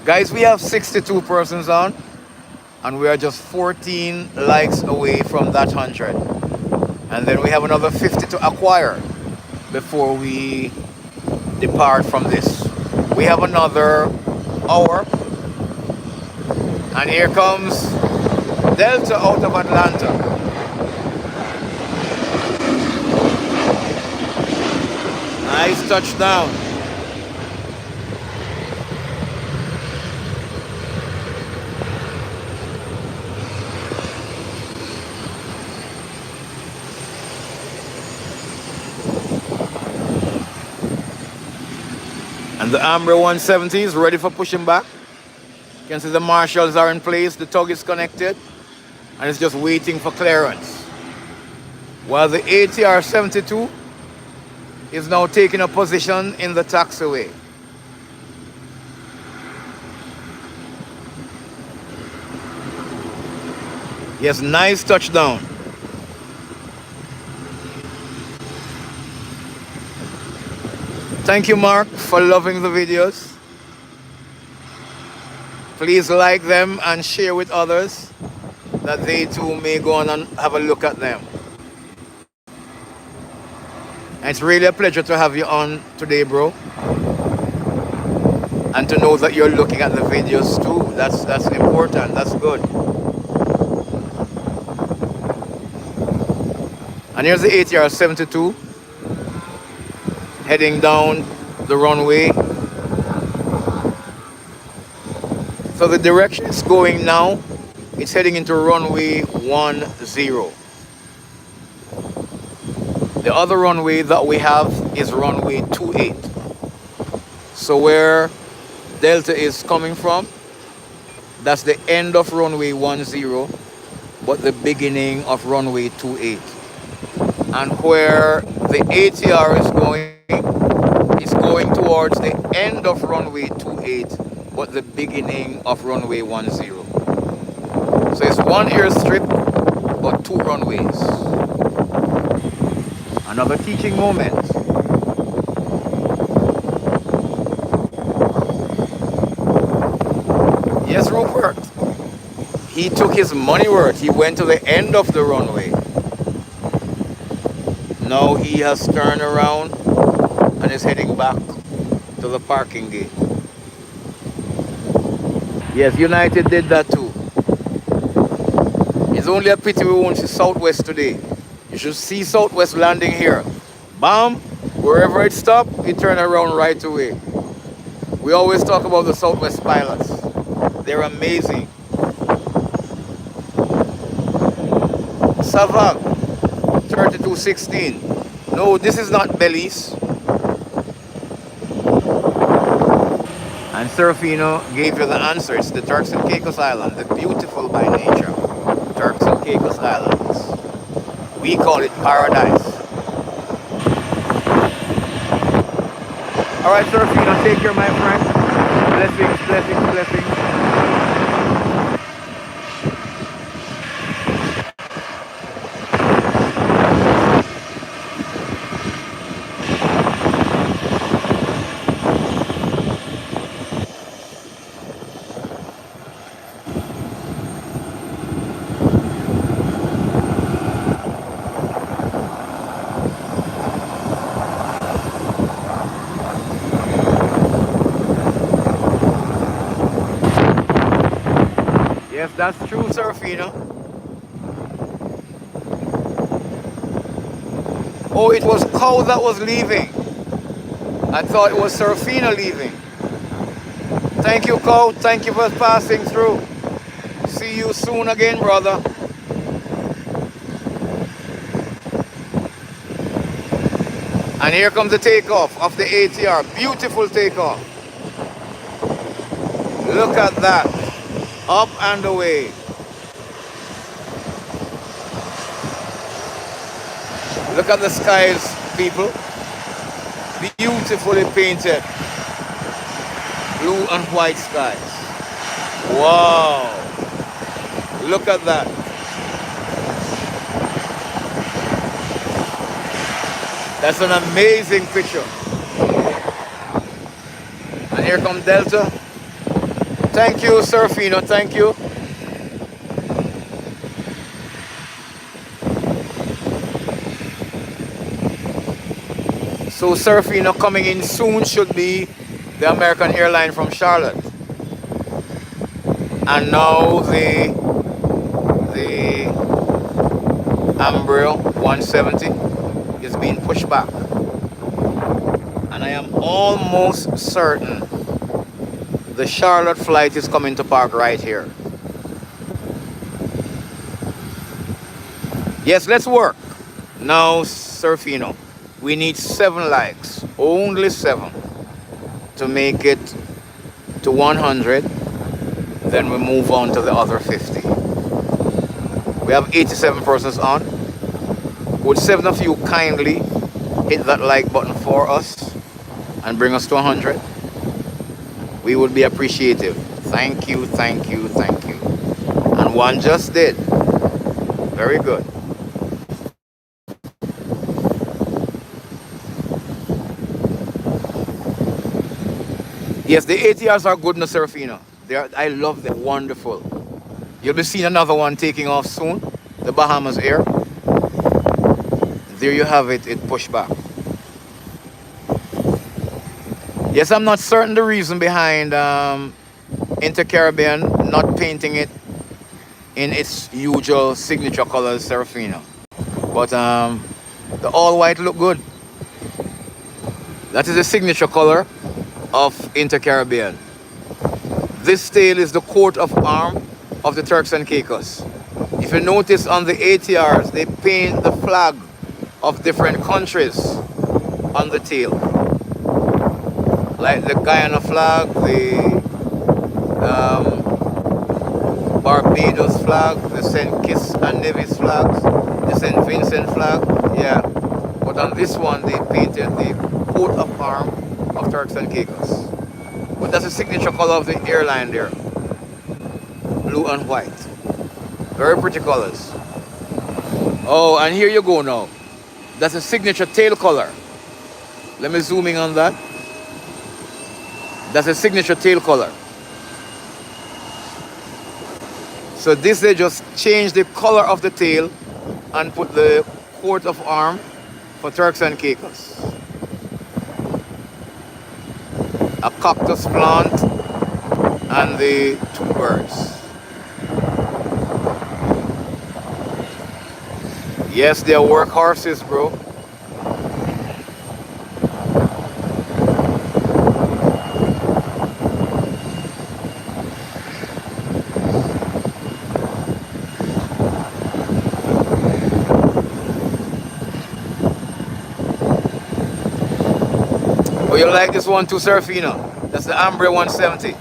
Guys, we have 62 persons on, and we are just 14 likes away from that 100. And then we have another 50 to acquire before we depart from this. We have another hour. And here comes Delta out of Atlanta. Nice touchdown. And the Amber 170 is ready for pushing back. You can see the marshals are in place, the tug is connected, and it's just waiting for clearance. While the ATR 72 is now taking a position in the taxiway. Yes, nice touchdown. Thank you, Mark, for loving the videos. Please like them and share with others that they too may go on and have a look at them. And it's really a pleasure to have you on today, bro. And to know that you're looking at the videos too. That's important. That's good. And here's the ATR 72 heading down the runway. So the direction it's going now, it's heading into runway 10. The other runway that we have is runway 28. So where Delta is coming from, that's the end of runway 10, but the beginning of runway 28. And where the ATR is going towards the end of runway 28, but the beginning of runway 10. So it's one airstrip, but two runways. Another teaching moment. Yes, Rupert. He took his money worth. He went to the end of the runway. Now he has turned around and is heading back to the parking gate. Yes, United did that too. It's only a pity we won't see Southwest today. You should see Southwest landing here. Bam! Wherever it stopped, it turned around right away. We always talk about the Southwest pilots. They're amazing. Savag, 3216. No, this is not Belize. And Serafino gave you the answer. It's the Turks and Caicos Island, the beautiful by nature Turks and Caicos Islands. We call it paradise. All right, Serafino, take care, my friend. Blessings, blessings, blessings. Yes, that's true, Serafino. Oh, it was Cow that was leaving. I thought it was Serafino leaving. Thank you, Cow. Thank you for passing through. See you soon again, brother. And here comes the takeoff of the ATR. Beautiful takeoff. Look at that. Up and away. Look at the skies, people. Beautifully painted. Blue and white skies. Wow. Look at that. That's an amazing picture. And here comes Delta. Thank you, Serafino. Thank you. So Serafino coming in soon should be the American airline from Charlotte. And now the Embraer 170 is being pushed back. And I am almost certain the Charlotte flight is coming to park right here. Yes, let's work. Now, Serafino, we need 7 likes, only 7, to make it to 100, then we move on to the other 50. We have 87 persons on. Would 7 of you kindly hit that like button for us and bring us to 100? We would be appreciative. Thank you, thank you, thank you. And one just did. Very good. Yes, the ATRs are good in the Serafina. I love them. Wonderful. You'll be seeing another one taking off soon. The Bahamas Air. There you have it. It pushed back. Yes, I'm not certain the reason behind Inter-Caribbean not painting it in its usual signature colors, Serafina. But the all-white look good. That is the signature color of Inter-Caribbean. This tail is the coat of arms of the Turks and Caicos. If you notice on the ATRs, they paint the flag of different countries on the tail. Like the Guyana flag, the Barbados flag, the St. Kitts and Nevis flags, the St. Vincent flag, yeah. But on this one, they painted the coat of arms of Turks and Caicos. But that's the signature color of the airline there. Blue and white. Very pretty colors. Oh, and here you go now. That's a signature tail color. Let me zoom in on that. That's a signature tail color. So this, they just change the color of the tail and put the coat of arms for Turks and Caicos. A cactus plant and the two birds. Yes, they're workhorses, bro. Oh, you like this one too, Serafina? That's the Ambre 170.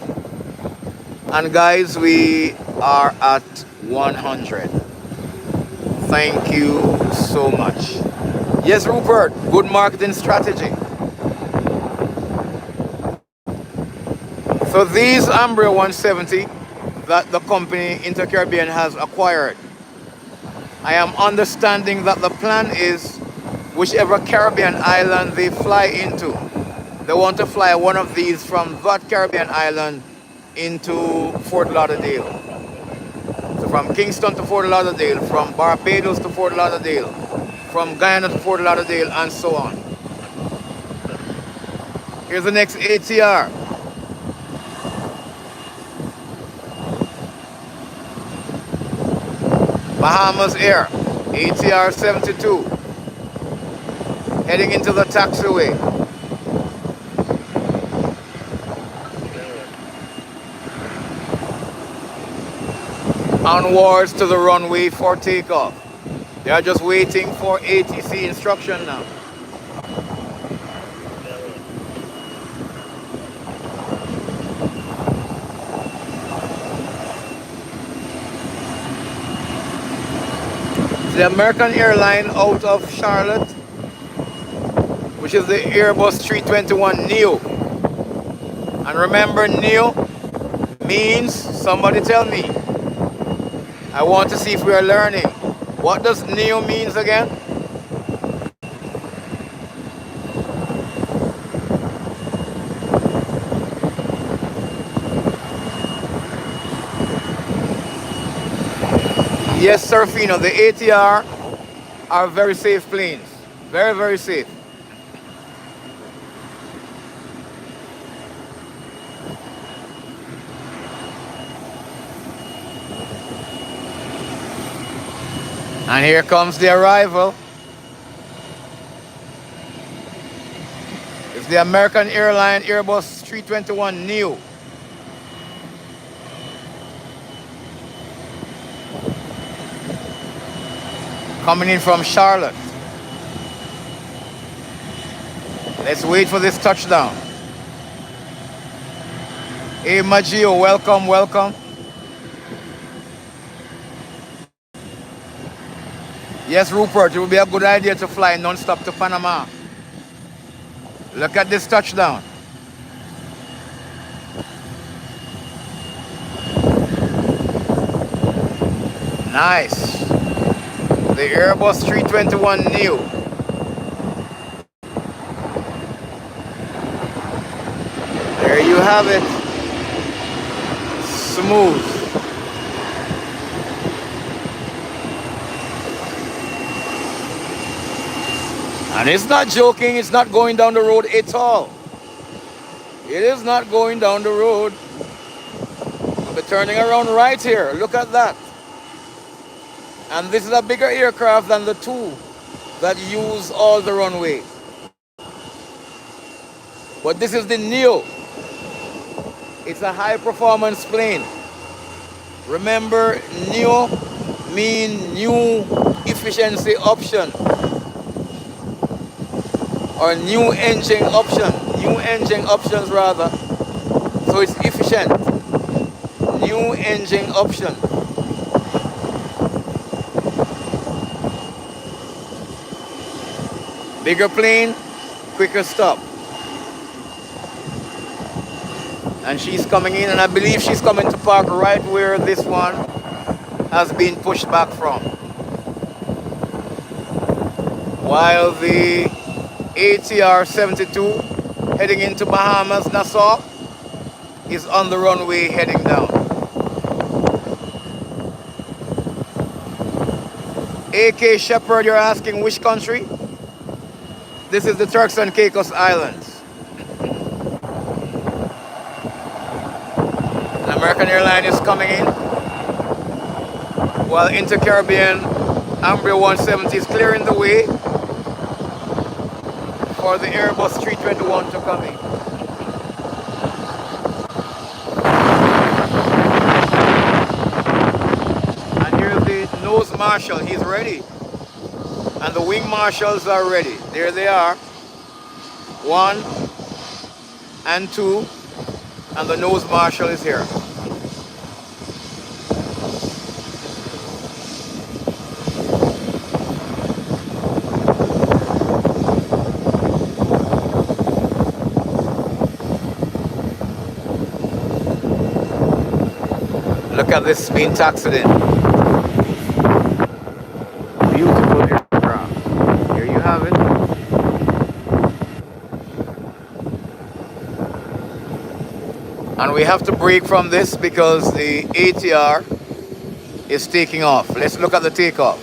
And guys, we are at 100. Thank you so much. Yes, Rupert, good marketing strategy. So these Ambre 170 that the company Inter-Caribbean has acquired, I am understanding that the plan is whichever Caribbean island they fly into, they want to fly one of these from that Caribbean island into Fort Lauderdale. So from Kingston to Fort Lauderdale, from Barbados to Fort Lauderdale, from Guyana to Fort Lauderdale, and so on. Here's the next ATR. Bahamas Air, ATR 72, heading into the taxiway. Onwards to the runway for takeoff. They are just waiting for ATC instruction now. The American airline out of Charlotte, which is the Airbus 321 Neo. And remember, Neo means, somebody tell me. I want to see if we are learning. What does Neo means again? Yes, Serafino, the ATR are very safe planes. Very, very safe. And here comes the arrival. It's the American Airlines Airbus 321 Neo. Coming in from Charlotte. Let's wait for this touchdown. Hey, Maggio, welcome, welcome. Yes, Rupert, it would be a good idea to fly non-stop to Panama. Look at this touchdown. Nice. The Airbus 321 Neo. There you have it. Smooth. And it's not joking, it's not going down the road at all. It is not going down the road. We're turning around right here. Look at that. And this is a bigger aircraft than the two that use all the runway. But this is the Neo. It's a high performance plane. Remember, Neo mean new efficiency option or new engine option. New engine options rather. So it's efficient. New engine option. Bigger plane, quicker stop. And she's coming in, and I believe she's coming to park right where this one has been pushed back from. While the ATR 72 heading into Bahamas, Nassau, is on the runway heading down. AK Shepherd, you're asking which country? This is the Turks and Caicos Islands. An American airline is coming in, while Inter-Caribbean Embraer 170 is clearing the way for the Airbus 321 to come in. And here's the nose marshal, he's ready. And the wing marshals are ready. There they are. 1 and 2. And the nose marshal is here. Look at this being taxied in. Beautiful aircraft. Here you have it. And we have to brake from this because the ATR is taking off. Let's look at the takeoff.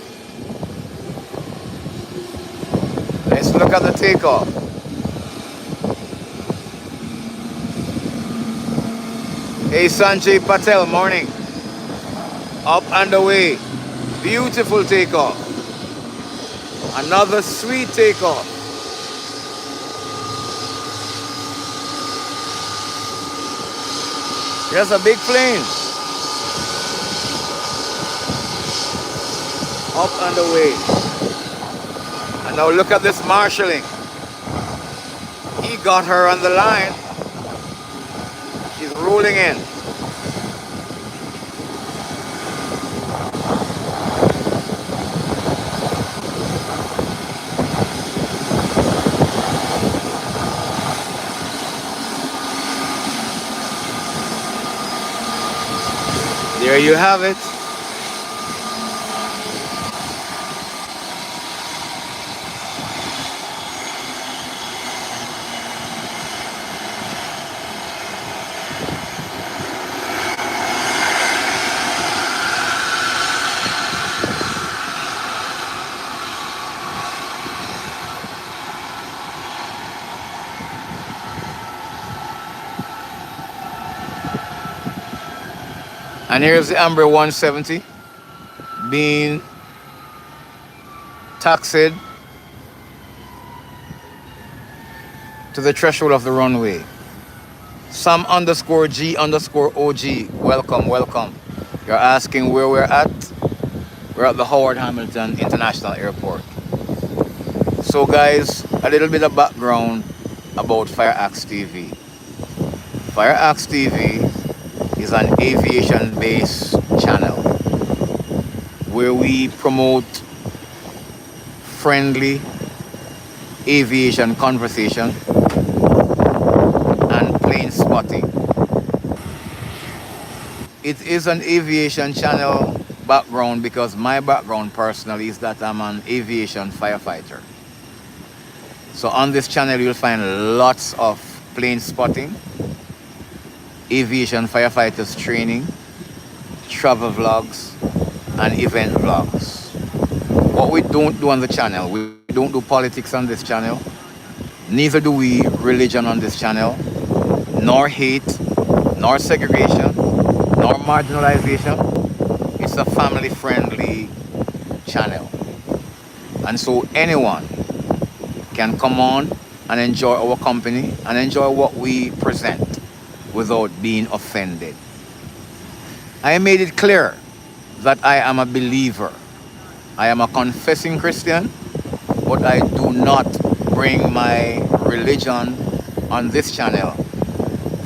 Let's look at the takeoff. Hey Sanjay Patel, morning. Up and away. Beautiful takeoff. Another sweet takeoff. Here's a big plane. Up and away. And now look at this marshalling. He got her on the line. She's rolling in. There you have it. And here's the Embraer 170 being taxied to the threshold of the runway. Sam_G_OG, welcome, welcome. You're asking where we're at? We're at the Howard Hamilton International Airport. So guys, a little bit of background about FireaxeTV. FireaxeTV is an aviation-based channel where we promote friendly aviation conversation and plane spotting. It is an aviation channel background because my background personally is that I'm an aviation firefighter. So on this channel you'll find lots of plane spotting, aviation firefighters training, travel vlogs, and event vlogs. What we don't do on the channel, we don't do politics on this channel, neither do we religion on this channel, nor hate, nor segregation, nor marginalization. It's a family friendly channel. And so anyone can come on and enjoy our company and enjoy what we present without being offended. I made it clear that I am a believer. I am a confessing Christian, but I do not bring my religion on this channel.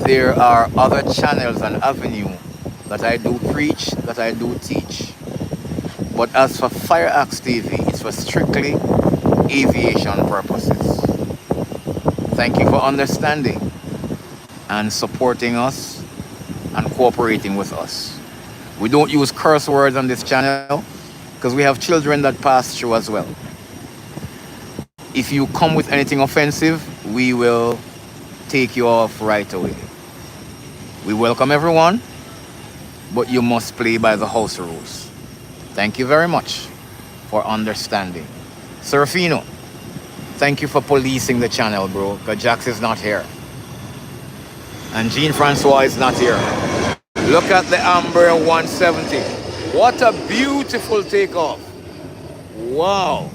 There are other channels and avenues that I do preach, that I do teach. But as for FireaxeTV, it's for strictly aviation purposes. Thank you for understanding and supporting us and cooperating with us. We don't use curse words on this channel because we have children that pass through as well. If you come with anything offensive, we will take you off right away. We welcome everyone, but you must play by the house rules. Thank you very much for understanding. Serafino, thank you for policing the channel, bro, because Jax is not here. And Jean-Francois is not here. Look at the Amber 170. What a beautiful takeoff. Wow.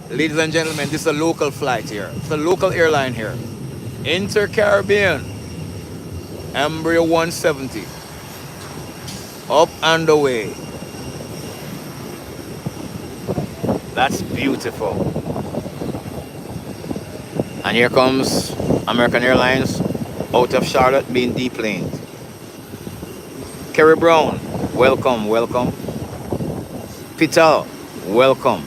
Ladies and gentlemen, this is a local flight here. It's a local airline here. Inter-Caribbean. Amber 170. Up and away. That's beautiful. And here comes American Airlines out of Charlotte being deplaned. Kerry Brown, welcome, welcome. Pital, welcome.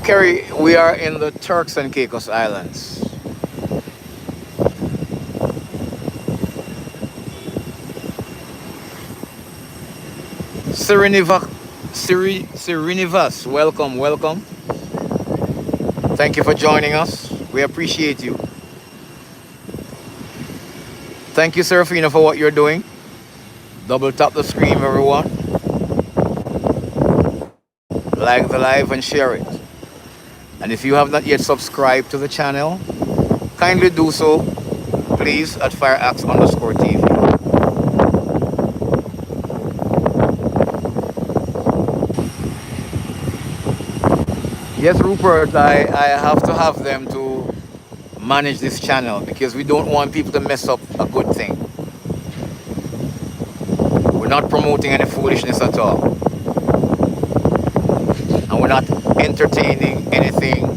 Kerry, we are in the Turks and Caicos Islands. Sirinivas, welcome, welcome. Thank you for joining us. We appreciate you. Thank you, Serafina, for what you're doing. Double tap the screen, everyone. Like the live and share it. And if you have not yet subscribed to the channel, kindly do so, please, at FireaxeTV. Yes, Rupert, I have to have them to manage this channel because we don't want people to mess up a good thing. We're not promoting any foolishness at all. And we're not entertaining anything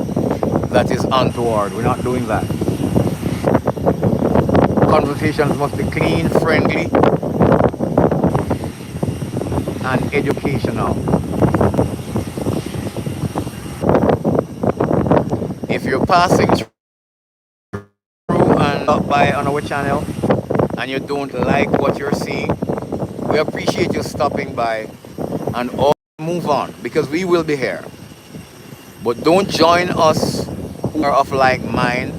that is untoward. We're not doing that. Conversations must be clean, friendly, and educational. If you're passing through and stop by on our channel and you don't like what you're seeing, we appreciate you stopping by and all move on because we will be here. But don't join us who are of like mind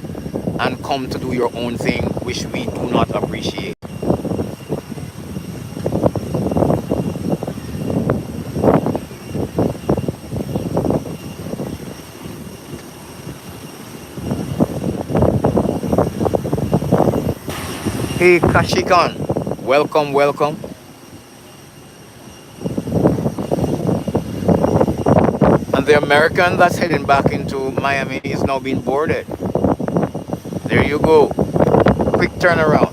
and come to do your own thing, which we do not appreciate. Hey Kashikan, welcome, welcome. And the American that's heading back into Miami is now being boarded. There you go. Quick turnaround.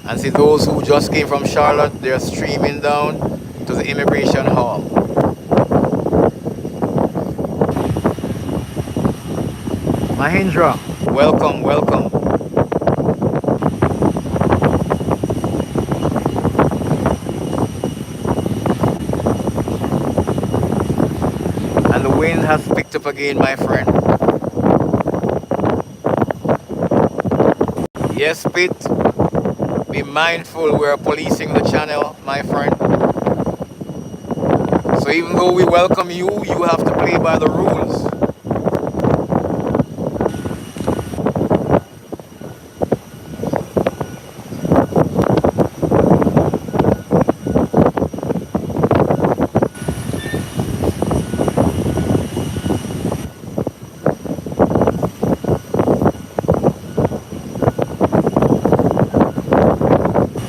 And see those who just came from Charlotte, they're streaming down to the immigration hall. Mahindra, welcome, welcome. And the wind has picked up again, my friend. Yes, Pete, be mindful, we're policing the channel, my friend. So even though we welcome you, you have to play by the rules.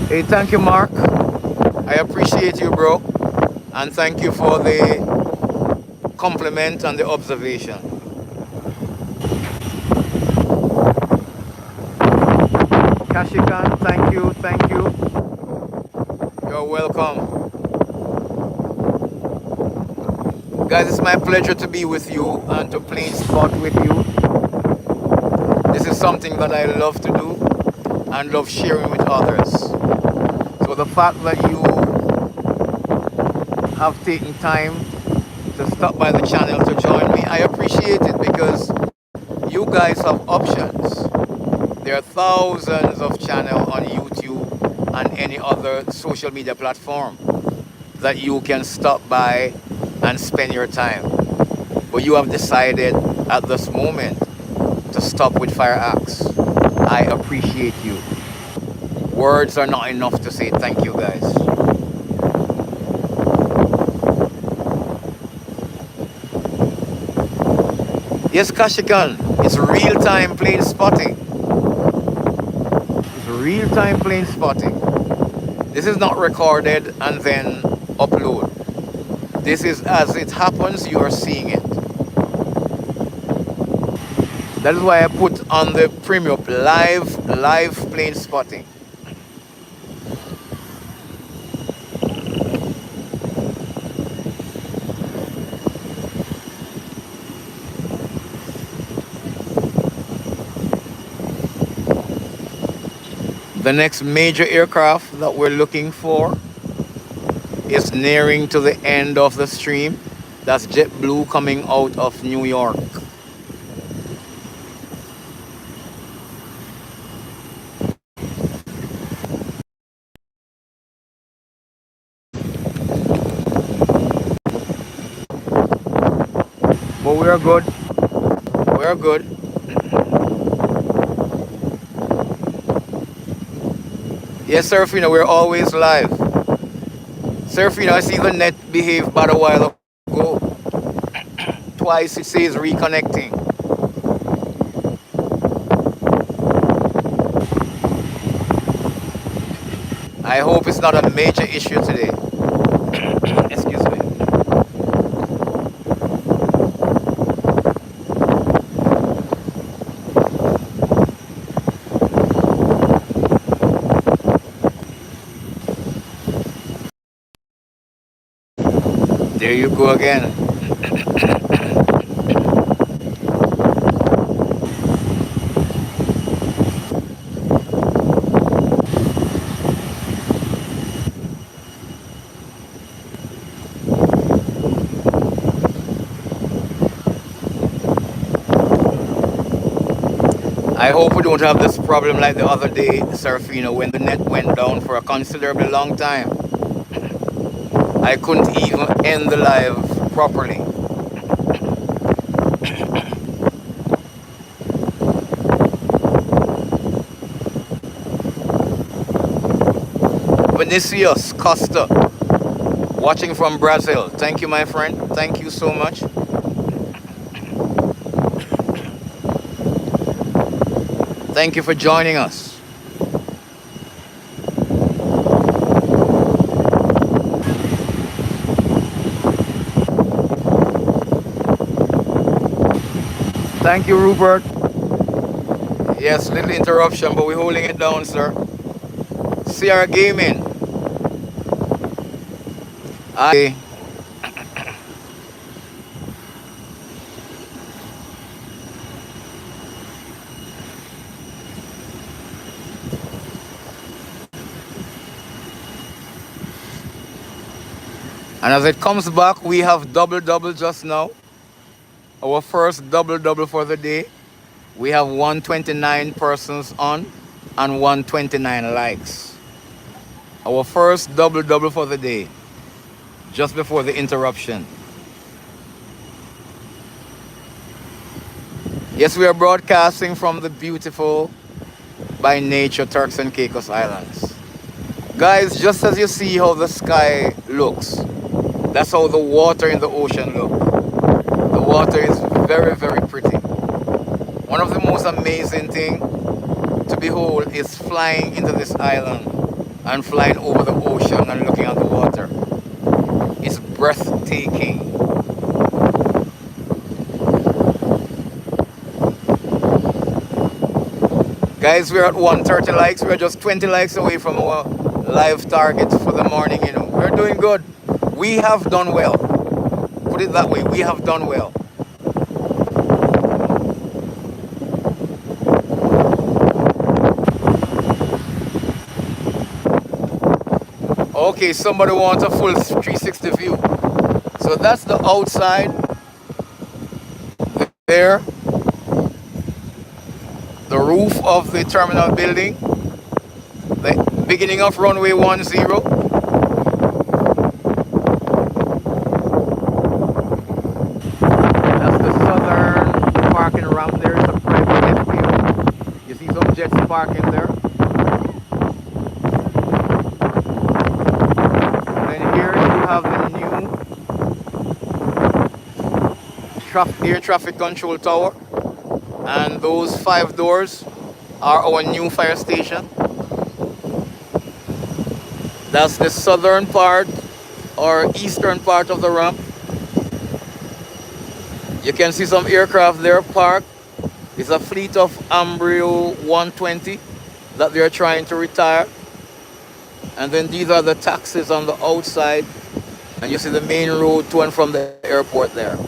Hey, thank you, Mark. I appreciate you, bro. And thank you for the compliment and the observation. Kashikan, thank you, thank you. You're welcome. Guys, it's my pleasure to be with you and to play spot with you. This is something that I love to do and love sharing with others. So the fact that you have taken time to stop by the channel to join me, I appreciate it because you guys have options. There are thousands of channels on YouTube and any other social media platform that you can stop by and spend your time. But you have decided at this moment to stop with FireaxTV. I appreciate you. Words are not enough to say thank you, guys. Yes, Kashikan, it's real-time plane spotting. It's real-time plane spotting. This is not recorded and then upload. This is as it happens, you are seeing it. That is why I put on the premium live plane spotting. The next major aircraft that we're looking for is nearing to the end of the stream. That's JetBlue coming out of New York. But we're good. We're good. Yes, Serafina, we're always live. Serafina, I see the net behave bad a while ago. Twice it says reconnecting. I hope it's not a major issue today. Excuse me. There you go again. I hope we don't have this problem like the other day, Serafina, when the net went down for a considerably long time. I couldn't even end the live properly. Vinicius Costa, watching from Brazil. Thank you, my friend. Thank you so much. Thank you for joining us. Thank you, Rupert. Yes, little interruption, but we're holding it down, sir. CR Gaming. And as it comes back, we have double just now. Our first double for the day. We have 129 persons on and 129 likes. Our first double for the day, just before the interruption. Yes, we are broadcasting from the beautiful, by nature, Turks and Caicos Islands. Guys, just as you see how the sky looks, that's how the water in the ocean looks. The water is very, very pretty. One of the most amazing things to behold is flying into this island and flying over the ocean and looking at the water. It's breathtaking. Guys, we're at 130 likes. We're just 20 likes away from our live target for the morning. We're doing good. We have done well. Put it that way. We have done well. Okay, somebody wants a full 360 view. So that's the outside. There. The roof of the terminal building. The beginning of runway 10. That's the southern parking ramp. There is a private FPO. You see some jets parking there. Then here you have the new air traffic control tower. And those 5 doors are our new fire station. That's the southern part or eastern part of the ramp. You can see some aircraft there parked. It's a fleet of Embraer 120 that they're trying to retire. And then these are the taxis on the outside. And you see the main road to and from the airport there.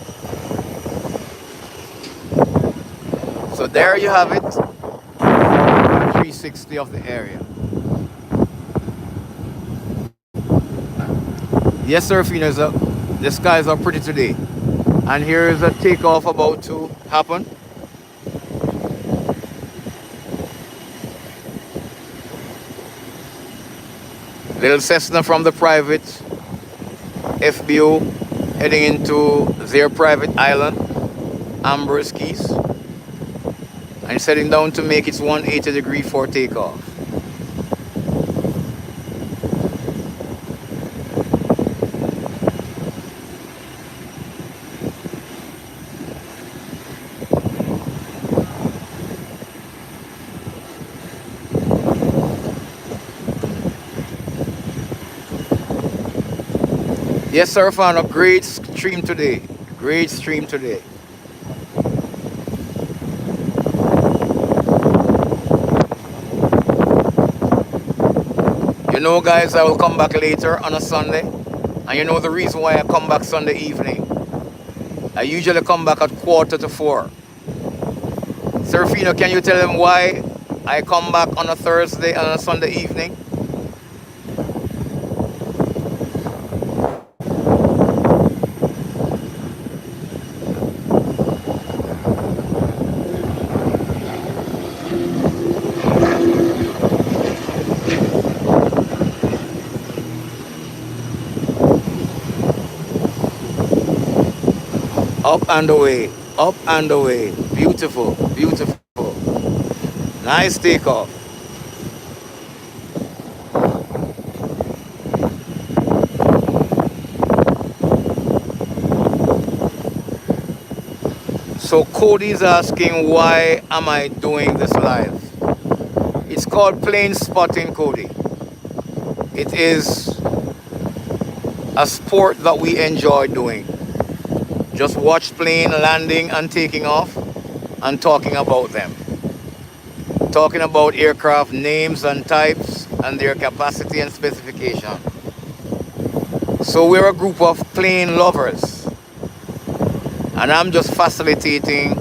So there you have it, 360 of the area. Yes, sir, Phoenix, the skies are pretty today. And here is a takeoff about to happen. Little Cessna from the private FBO heading into their private island, Amber's Keys. And setting down to make its 180 degree for takeoff. Yes, sir, found a great stream today. Great stream today. You know, guys, I will come back later on a Sunday. And you know the reason why I come back Sunday evening. I usually come back at 3:45. Serafino, can you tell them why I come back on a Thursday and a Sunday evening? Up and away, up and away. Beautiful, beautiful. Nice takeoff. So Cody's asking, why am I doing this live? It's called plane spotting, Cody. It is a sport that we enjoy doing. Just watch plane landing and taking off and talking about them. Talking about aircraft names and types and their capacity and specification. So we're a group of plane lovers. And I'm just facilitating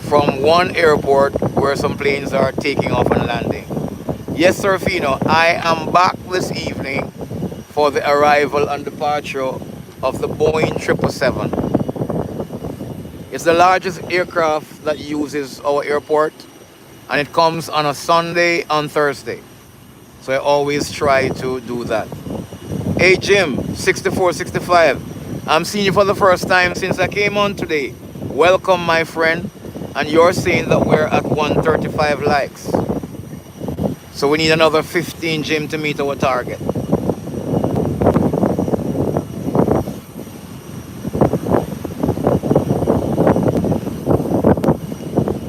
from one airport where some planes are taking off and landing. Yes, Serafino, I am back this evening for the arrival and departure of the Boeing 777. It's the largest aircraft that uses our airport, and it comes on a Sunday and Thursday. So I always try to do that. Hey Jim, 6465. I'm seeing you for the first time since I came on today. Welcome, my friend. And you're saying that we're at 135 likes. So we need another 15, Jim, to meet our target.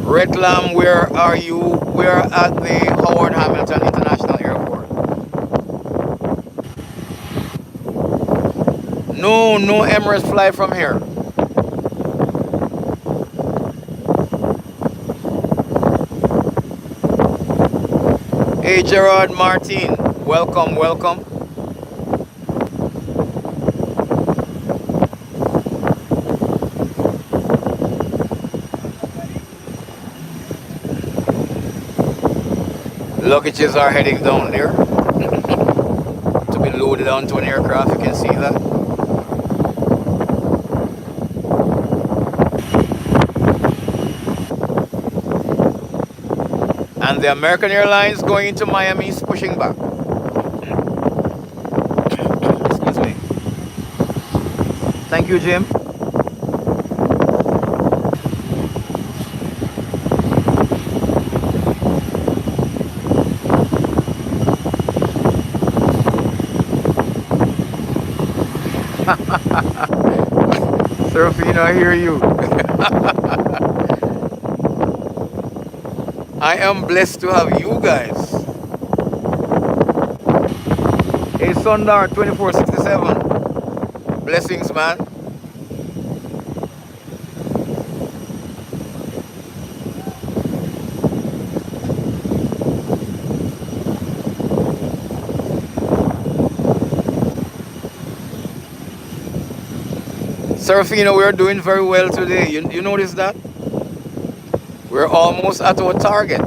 Red Lamb, where are you? We're at the Howard Hamilton International Airport. No, no Emirates fly from here. Hey Gerard Martin, welcome, welcome. Luggages are heading down there to be loaded onto an aircraft. You can see that. And the American Airlines going into Miami is pushing back. Excuse me. Thank you, Jim. Serafino, I hear you. I am blessed to have you guys. Hey Sundar 2467. Blessings, man. Serafino, we're doing very well today. You notice that? We're almost at our target.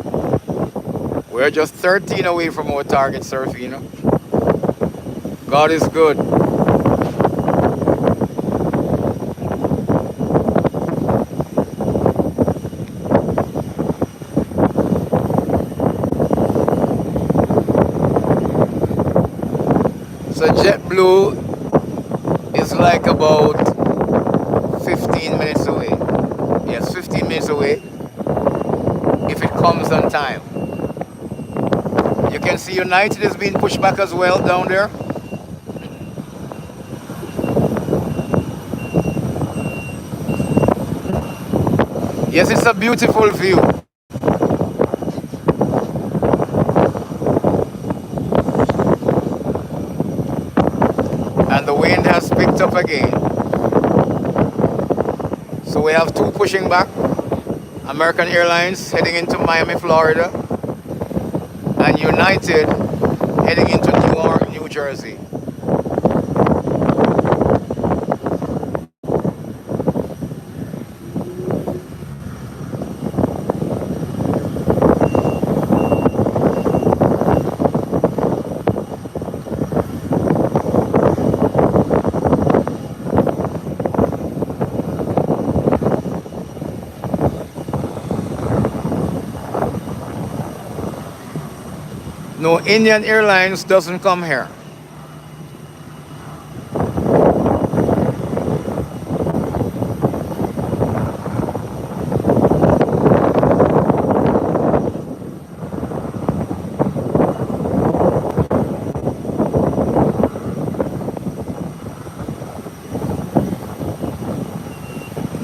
We're just 13 away from our target, Serafino. God is good. So JetBlue is like about 15 minutes away. Yes, 15 minutes away. If it comes on time. You can see United is being pushed back as well down there. Yes, it's a beautiful view. And the wind has picked up again. So we have two pushing back. American Airlines heading into Miami, Florida. And United heading into Newark, New Jersey. No, Indian Airlines doesn't come here.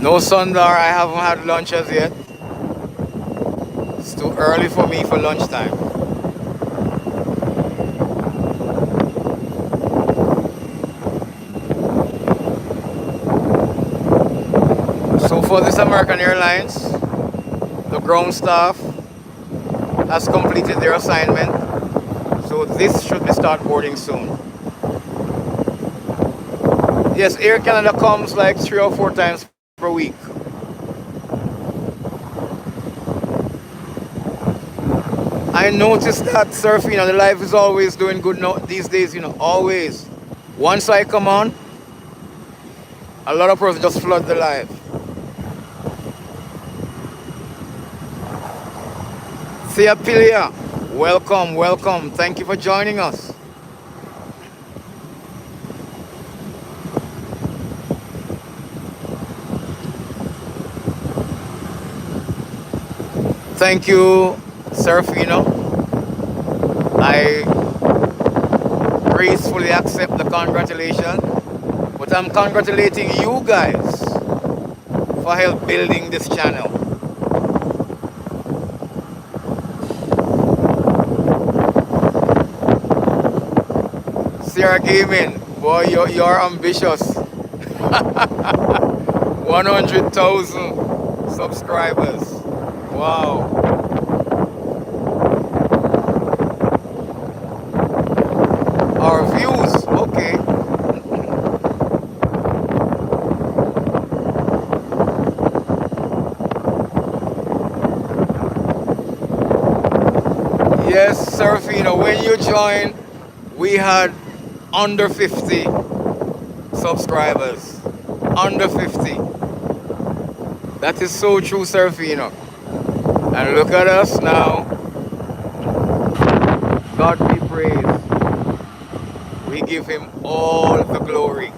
No, Sundar, I haven't had lunch as yet. It's too early for me for lunchtime. So for this American Airlines, the ground staff has completed their assignment. So this should be start boarding soon. Yes, Air Canada comes like 3 or 4 times per week. I noticed that surfing on the life is always doing good these days, always. Once I come on, A lot of persons just flood the live. Theapilia, welcome, welcome. Thank you for joining us. Thank you, Serafino. I gracefully accept the congratulations, but I'm congratulating you guys for help building this channel. Sierra Gaming, boy, you're ambitious. 100,000 subscribers. Wow. Our views, okay. Yes, Serafino, when you joined, we had under 50 subscribers. Under 50. That is so true, Serafino. And look at us now. God be praised. We give him all the glory.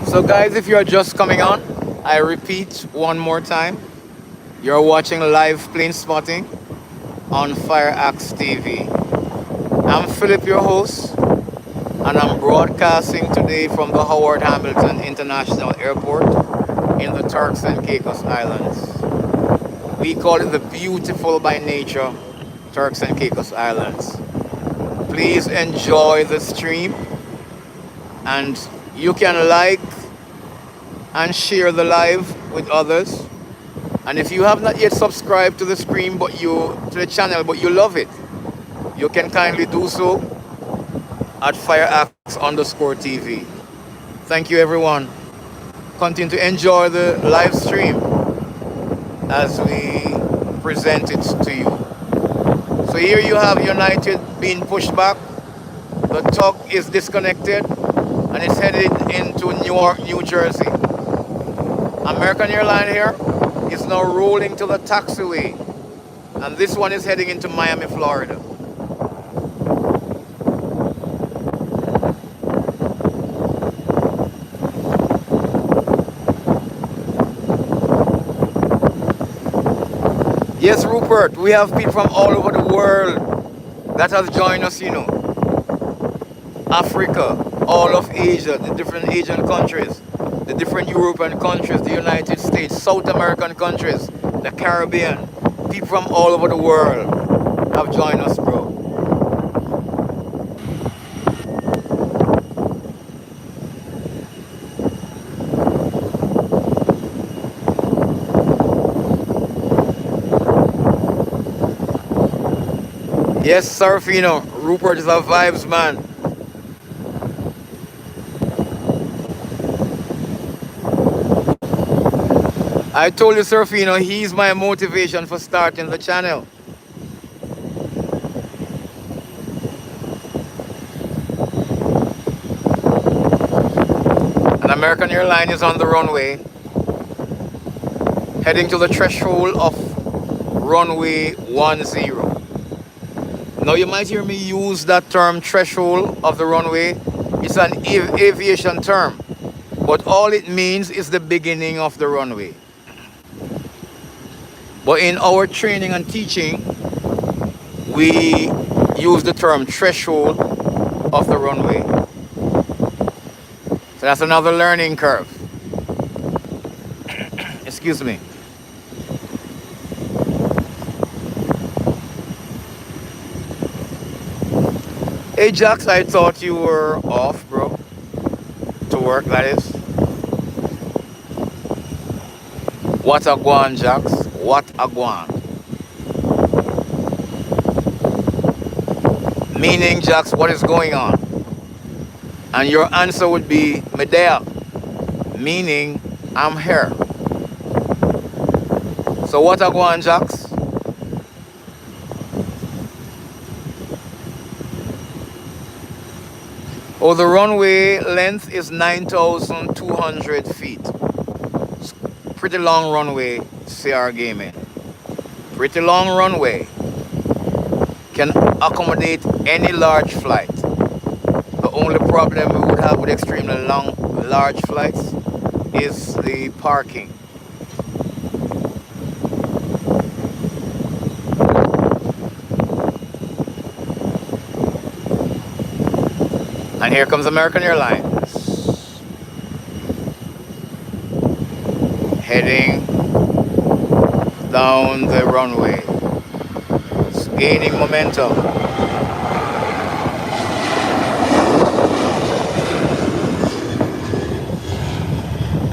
So guys, if you're just coming on, I repeat one more time. You're watching live plane spotting on FireaxeTV. I'm Philip, your host, and I'm broadcasting today from the Howard Hamilton International Airport in the Turks and Caicos Islands. We call it the beautiful by nature Turks and Caicos Islands. Please enjoy the stream, and you can like and share the live with others. And if you have not yet subscribed to the stream to the channel but you love it, you can kindly do so at FireaxeTV. Thank you, everyone. Continue to enjoy the live stream as we present it to you. So here you have United being pushed back. The tug is disconnected and it's headed into Newark, New Jersey. American Airlines here is now rolling to the taxiway, and this one is heading into Miami, Florida. Yes, Rupert, we have people from all over the world that have joined us, Africa, all of Asia, the different Asian countries, the different European countries, the United States, South American countries, the Caribbean. People from all over the world have joined us, bro. Yes, Serafino, Rupert is a vibes man. I told you, Serafino, he's my motivation for starting the channel. An American airline is on the runway, heading to the threshold of runway 10. Now you might hear me use that term, threshold of the runway. It's an aviation term, but all it means is the beginning of the runway. But in our training and teaching, we use the term threshold of the runway. So that's another learning curve. Excuse me. Hey Jax, I thought you were off, bro. To work, that is. What a guan, Jax. What a guan. Meaning, Jax, what is going on? And your answer would be Medea, meaning I'm here. So what are going, Jax? Oh, the runway length is 9,200 feet. It's pretty long runway, CR Gaming. Pretty long runway. Can accommodate any large flight. The only problem we would have with extremely large flights is the parking. And here comes American Airlines. Heading down the runway. It's gaining momentum.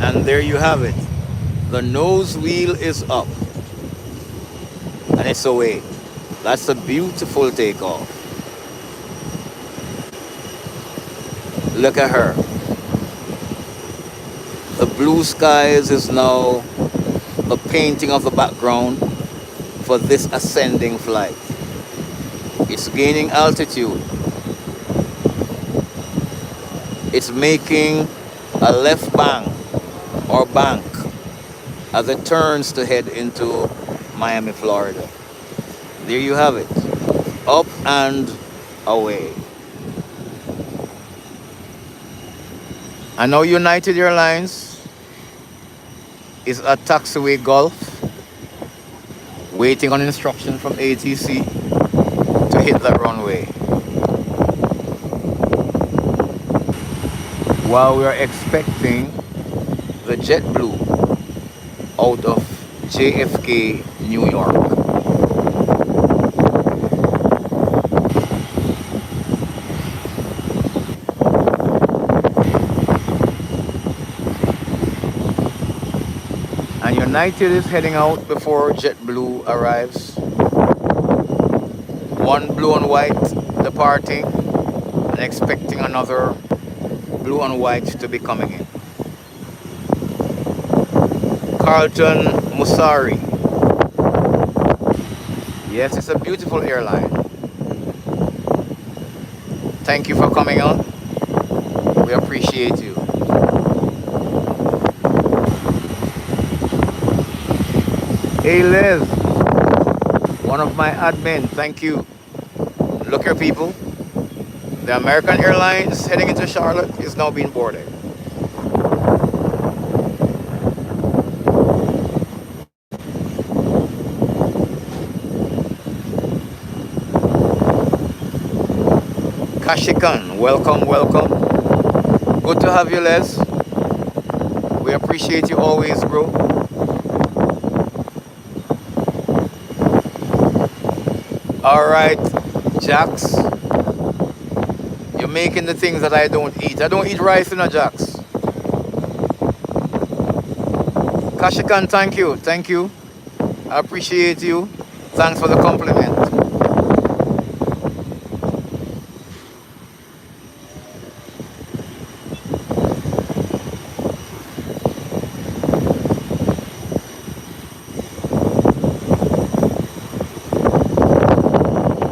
And there you have it. The nose wheel is up. And it's away. That's a beautiful takeoff. Look at her. The blue skies is now the painting of the background for this ascending flight. It's gaining altitude. It's making a left bank or bank as it turns to head into Miami, Florida. There you have it. Up and away. And now United Airlines is at Taxiway Gulf, waiting on instruction from ATC to hit that runway. While we are expecting the JetBlue out of JFK, New York. And United is heading out before JetBlue arrives. One blue and white departing and expecting another blue and white to be coming in. Carlton Musari. Yes, it's a beautiful airline. Thank you for coming on. We appreciate you. Hey Liz, one of my admin, thank you. Look here people, the American Airlines heading into Charlotte is now being boarded. Kashikan, welcome, welcome. Good to have you, Les. We appreciate you always, bro. All right, Jax. You're making the things that I don't eat. I don't eat rice in a Jax. Kashikan, thank you. Thank you. I appreciate you. Thanks for the compliment.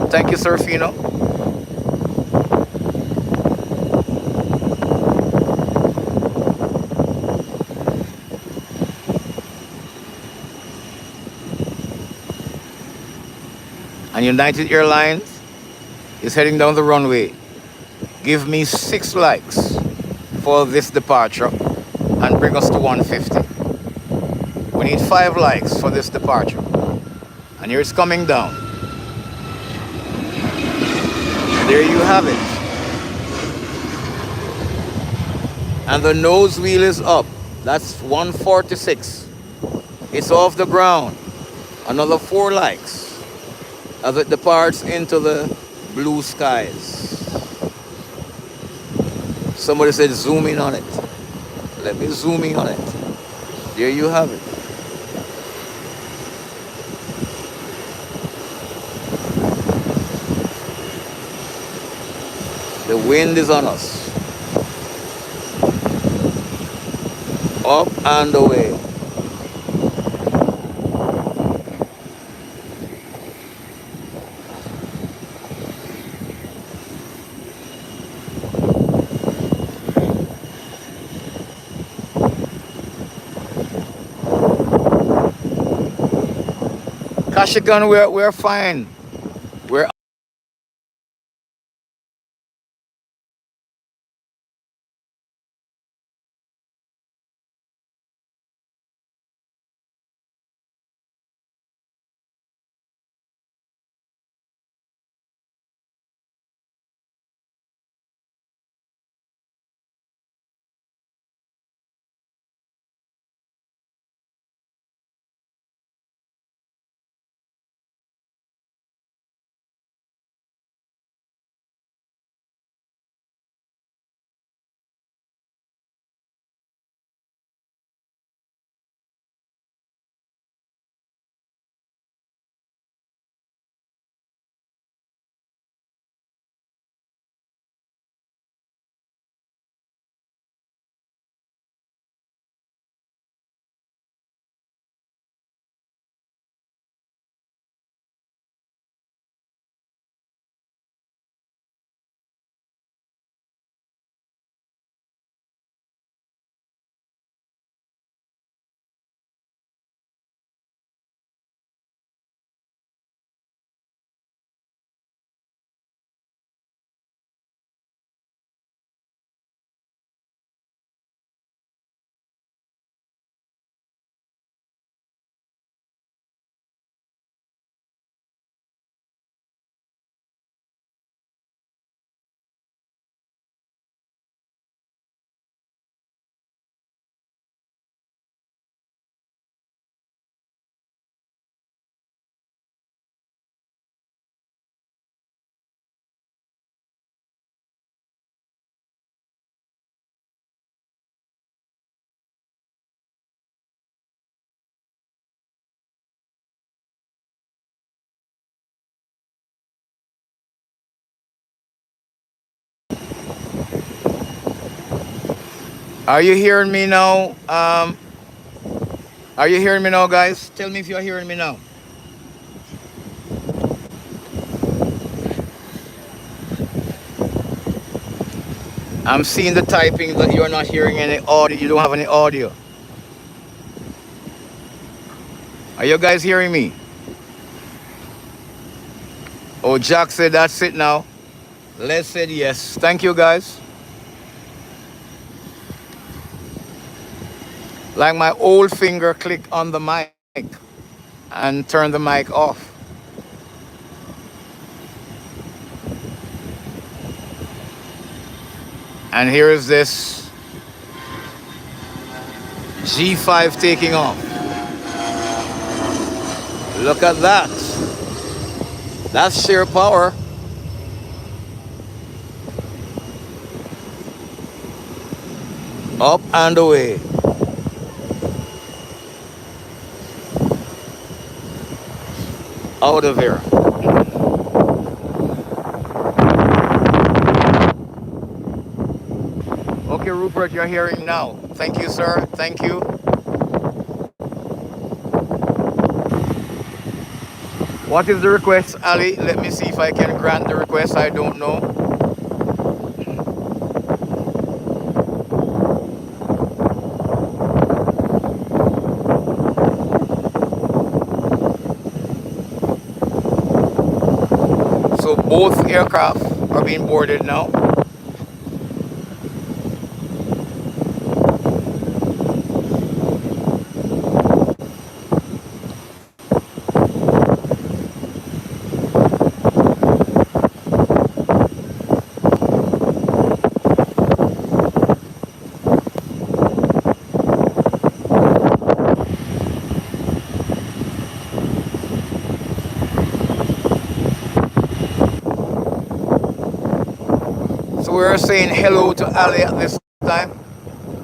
Thank you, Serfino. And United Airlines is heading down the runway. Give me 6 likes for this departure and bring us to 150. We need 5 likes for this departure. And here it's coming down. There you have it. And the nose wheel is up. That's 146. It's off the ground. Another 4 likes as it departs into the blue skies. Somebody said zoom in on it. Let me zoom in on it. There you have it. The wind is on us. Up and away. Kashigan, we're fine. We're Are you hearing me now? Are you hearing me now, guys? Tell me if you're hearing me now. I'm seeing the typing that you're not hearing any audio. You don't have any audio. Are you guys hearing me? Oh, Jack said that's it now. Les said yes. Thank you, guys. Like my old finger click on the mic and turn the mic off. And here is this G5 taking off. Look at that. That's sheer power. Up and away. Out of here. Okay, Rupert, you're hearing now. Thank you, sir. Thank you. What is the request, Ali? Let me see if I can grant the request. I don't know. So both aircraft are being boarded now. So we're saying hello to Ali at this time.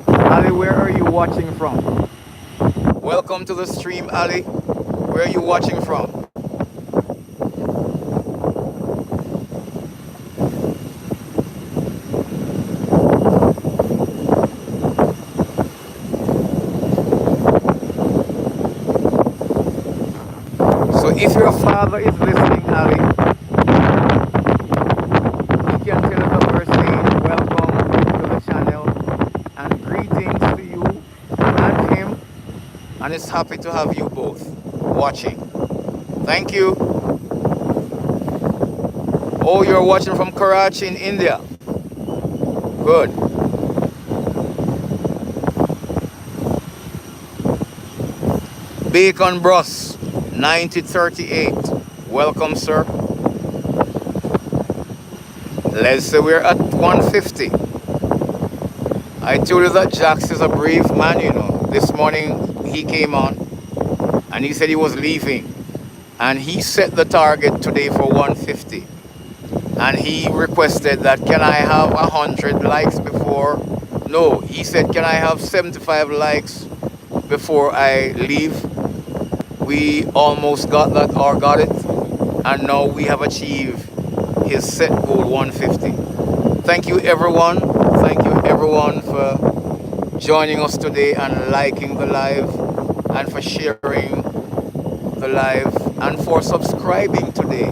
Ali, where are you watching from? Welcome to the stream, Ali. Where are you watching from? If your father is listening, Ali, he can tell us that we're saying welcome to the channel and greetings to you and him. And it's happy to have you both watching. Thank you. Oh, you're watching from Karachi in India. Good. Bacon Bros 9038. Welcome, sir. Let's say we're at 150. I told you that Jax is a brave man, you know. This morning he came on and he said he was leaving. And he set the target today for 150. And he requested that, can I have 100 likes before? No, he said, can I have 75 likes before I leave? We almost got that or got it. And now we have achieved his set goal 150. Thank you everyone. Thank you everyone for joining us today and liking the live and for sharing the live and for subscribing today.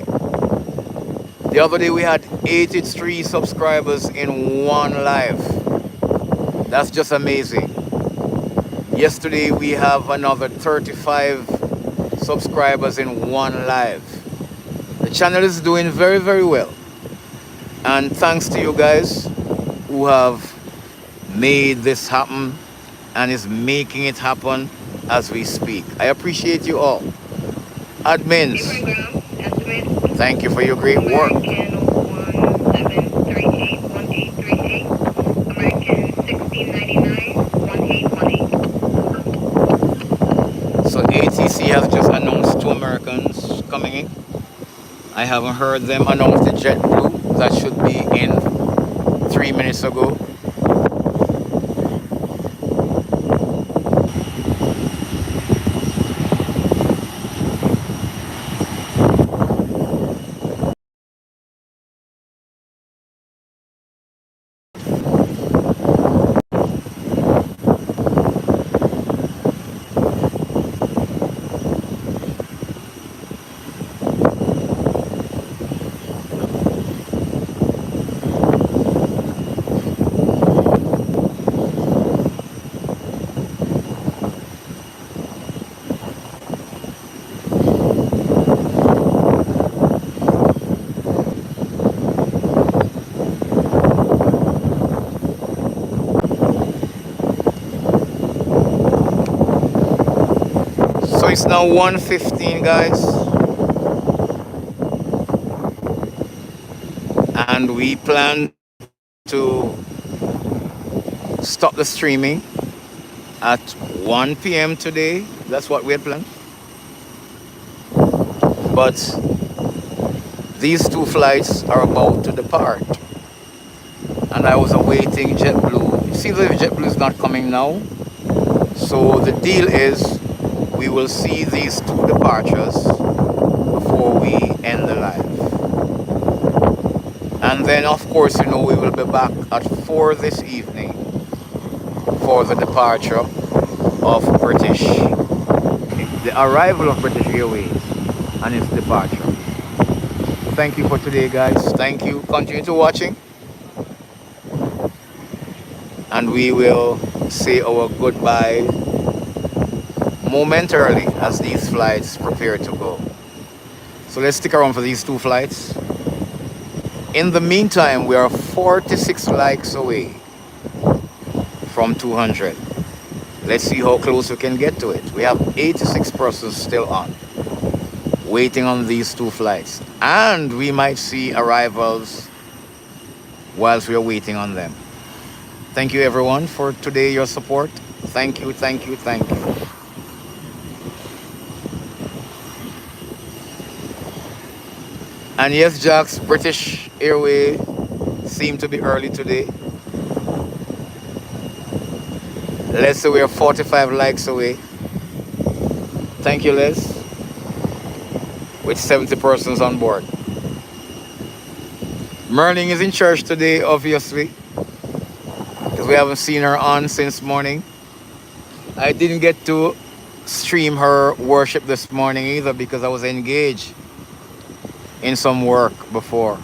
The other day we had 83 subscribers in one live. That's just amazing. Yesterday we have another 35 subscribers in one live. The channel is doing very, very well. And thanks to you guys who have made this happen and is making it happen as we speak. I appreciate you all. Admins, thank you for your great work. So ATC has just announced 2 Americans coming in. I haven't heard them announce the JetBlue. That should be in 3 minutes ago. So it's now 1:15, guys. And we plan to stop the streaming at 1 p.m. today. That's what we had planned. But these 2 flights are about to depart. And I was awaiting JetBlue. It seems like JetBlue is not coming now. So the deal is we will see these 2 departures before we end the live. And then of course, you know, we will be back at 4 this evening for the departure of British, the arrival of British Airways and its departure. Thank you for today, guys. Thank you. Continue to watching. And we will say our goodbye momentarily as these flights prepare to go. So let's stick around for these 2 flights. In the meantime, we are 46 likes away from 200. Let's see how close we can get to it. We have 86 persons still on, waiting on these 2 flights. And we might see arrivals whilst we are waiting on them. Thank you everyone for today, your support. Thank you, thank you, thank you. And yes, Jax, British Airways seemed to be early today. Let's say we are 45 likes away. Thank you, Les. With 70 persons on board. Merling is in church today, obviously, because we haven't seen her on since morning. I didn't get to stream her worship this morning either because I was engaged in some work before.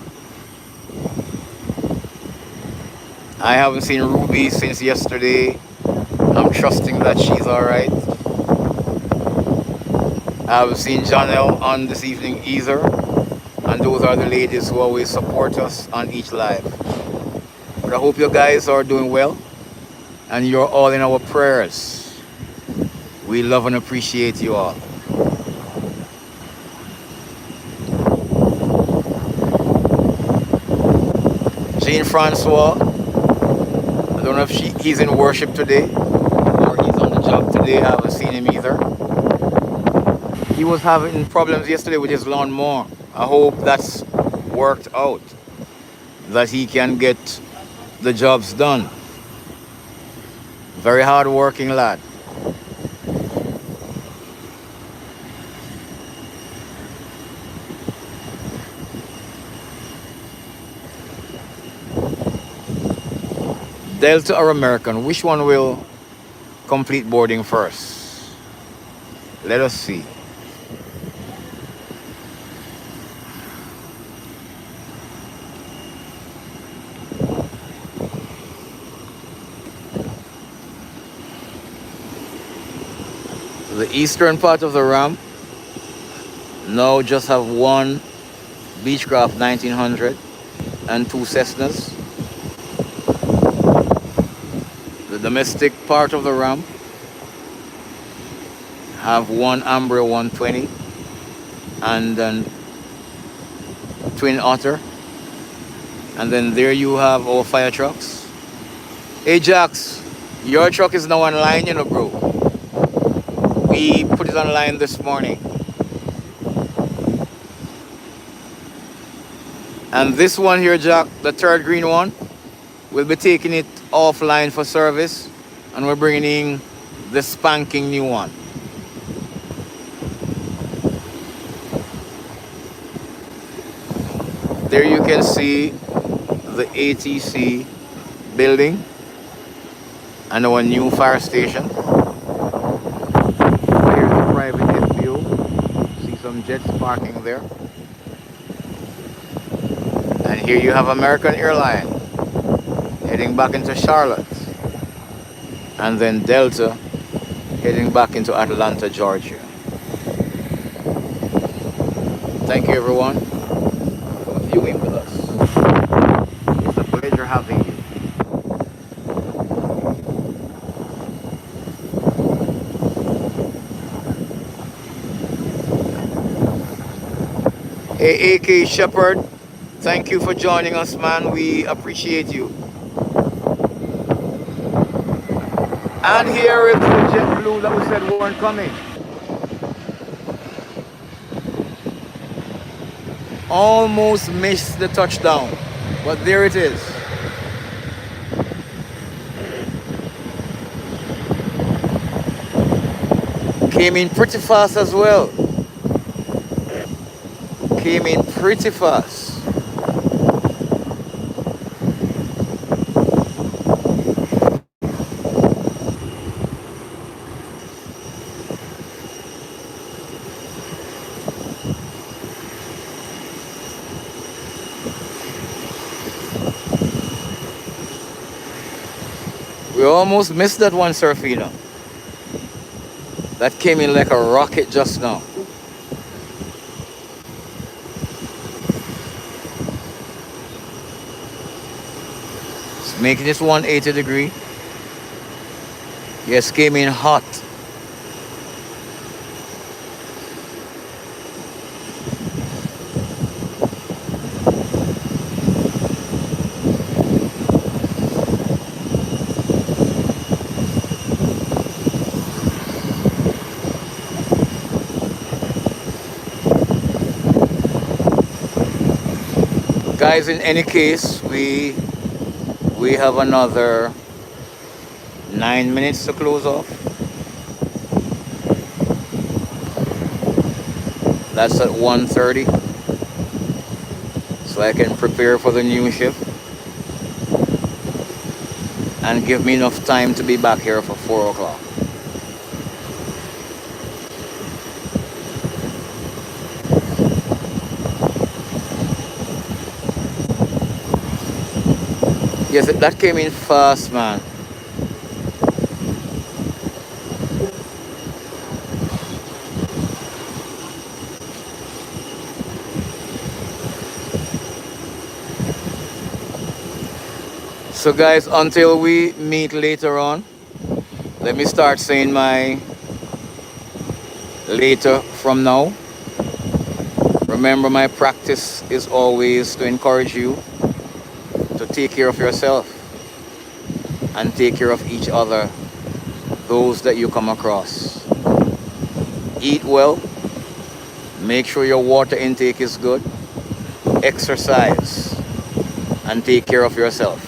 I haven't seen Ruby since yesterday. I'm trusting that she's all right. I haven't seen Janelle on this evening either. And those are the ladies who always support us on each live. But I hope you guys are doing well and you're all in our prayers. We love and appreciate you all. Jean Francois, I don't know if he's in worship today or he's on the job today. I haven't seen him either. He was having problems yesterday with his lawnmower. I hope that's worked out, that he can get the jobs done. Very hard working lad. Delta or American, which one will complete boarding first? Let us see. The eastern part of the ramp now just have one Beechcraft 1900 and two Cessnas. The domestic part of the ramp have one Ambra 120 and then Twin Otter. And then there you have our fire trucks. Hey Jax, your truck is now online, you know, bro. We put it online this morning. And this one here, Jack, the third green one, we'll be taking it offline for service and we're bringing in the spanking new one. There you can see the ATC building and our new fire station. Here's a private FBO. See some jets parking there. And here you have American Airlines heading back into Charlotte. And then Delta heading back into Atlanta, Georgia. Thank you everyone for viewing with us. It's a pleasure having you. Hey, AK Shepherd, thank you for joining us, man. We appreciate you. And here is the JetBlue that we said weren't coming. Almost missed the touchdown, but there it is. Came in pretty fast as well. Came in pretty fast. We almost missed that one, Serafina. That came in like a rocket just now. It's making this 180 degree. Yes, came in hot. Guys, in any case, we have another 9 minutes to close off. That's at 1:30. So I can prepare for the new shift. And give me enough time to be back here for 4 o'clock. Yes, that came in fast, man. So, guys, until we meet later on, let me start saying my later from now. Remember, my practice is always to encourage you to take care of yourself and take care of each other, those that you come across. Eat well, make sure your water intake is good, exercise, and take care of yourself.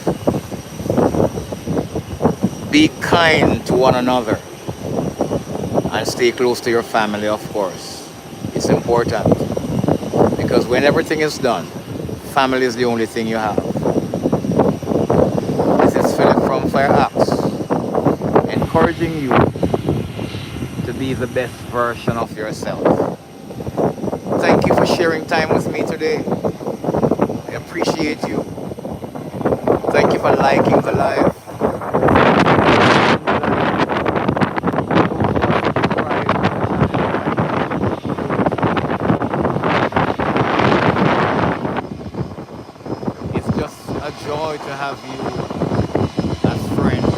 Be kind to one another and stay close to your family, of course. It's important because when everything is done, family is the only thing you have. This is Philip from FireaxeTV, encouraging you to be the best version of yourself. Thank you for sharing time with me today. I appreciate you. Thank you for liking the live. It's just a joy to have you as friends.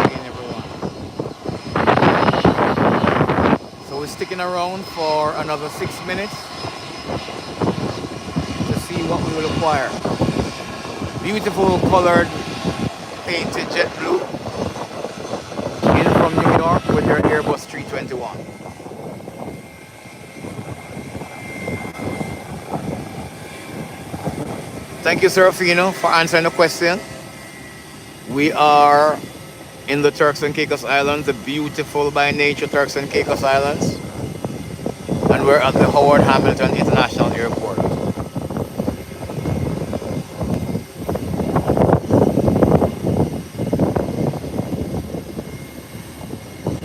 Again, everyone. So we're sticking around for another 6 minutes to see what we will acquire. Beautiful colored painted jet blue in from New York with your Airbus 321. Thank you, Serafino, for answering the question. We are in the Turks and Caicos Islands, the beautiful by nature Turks and Caicos Islands, and we're at the Howard Hamilton International Airport.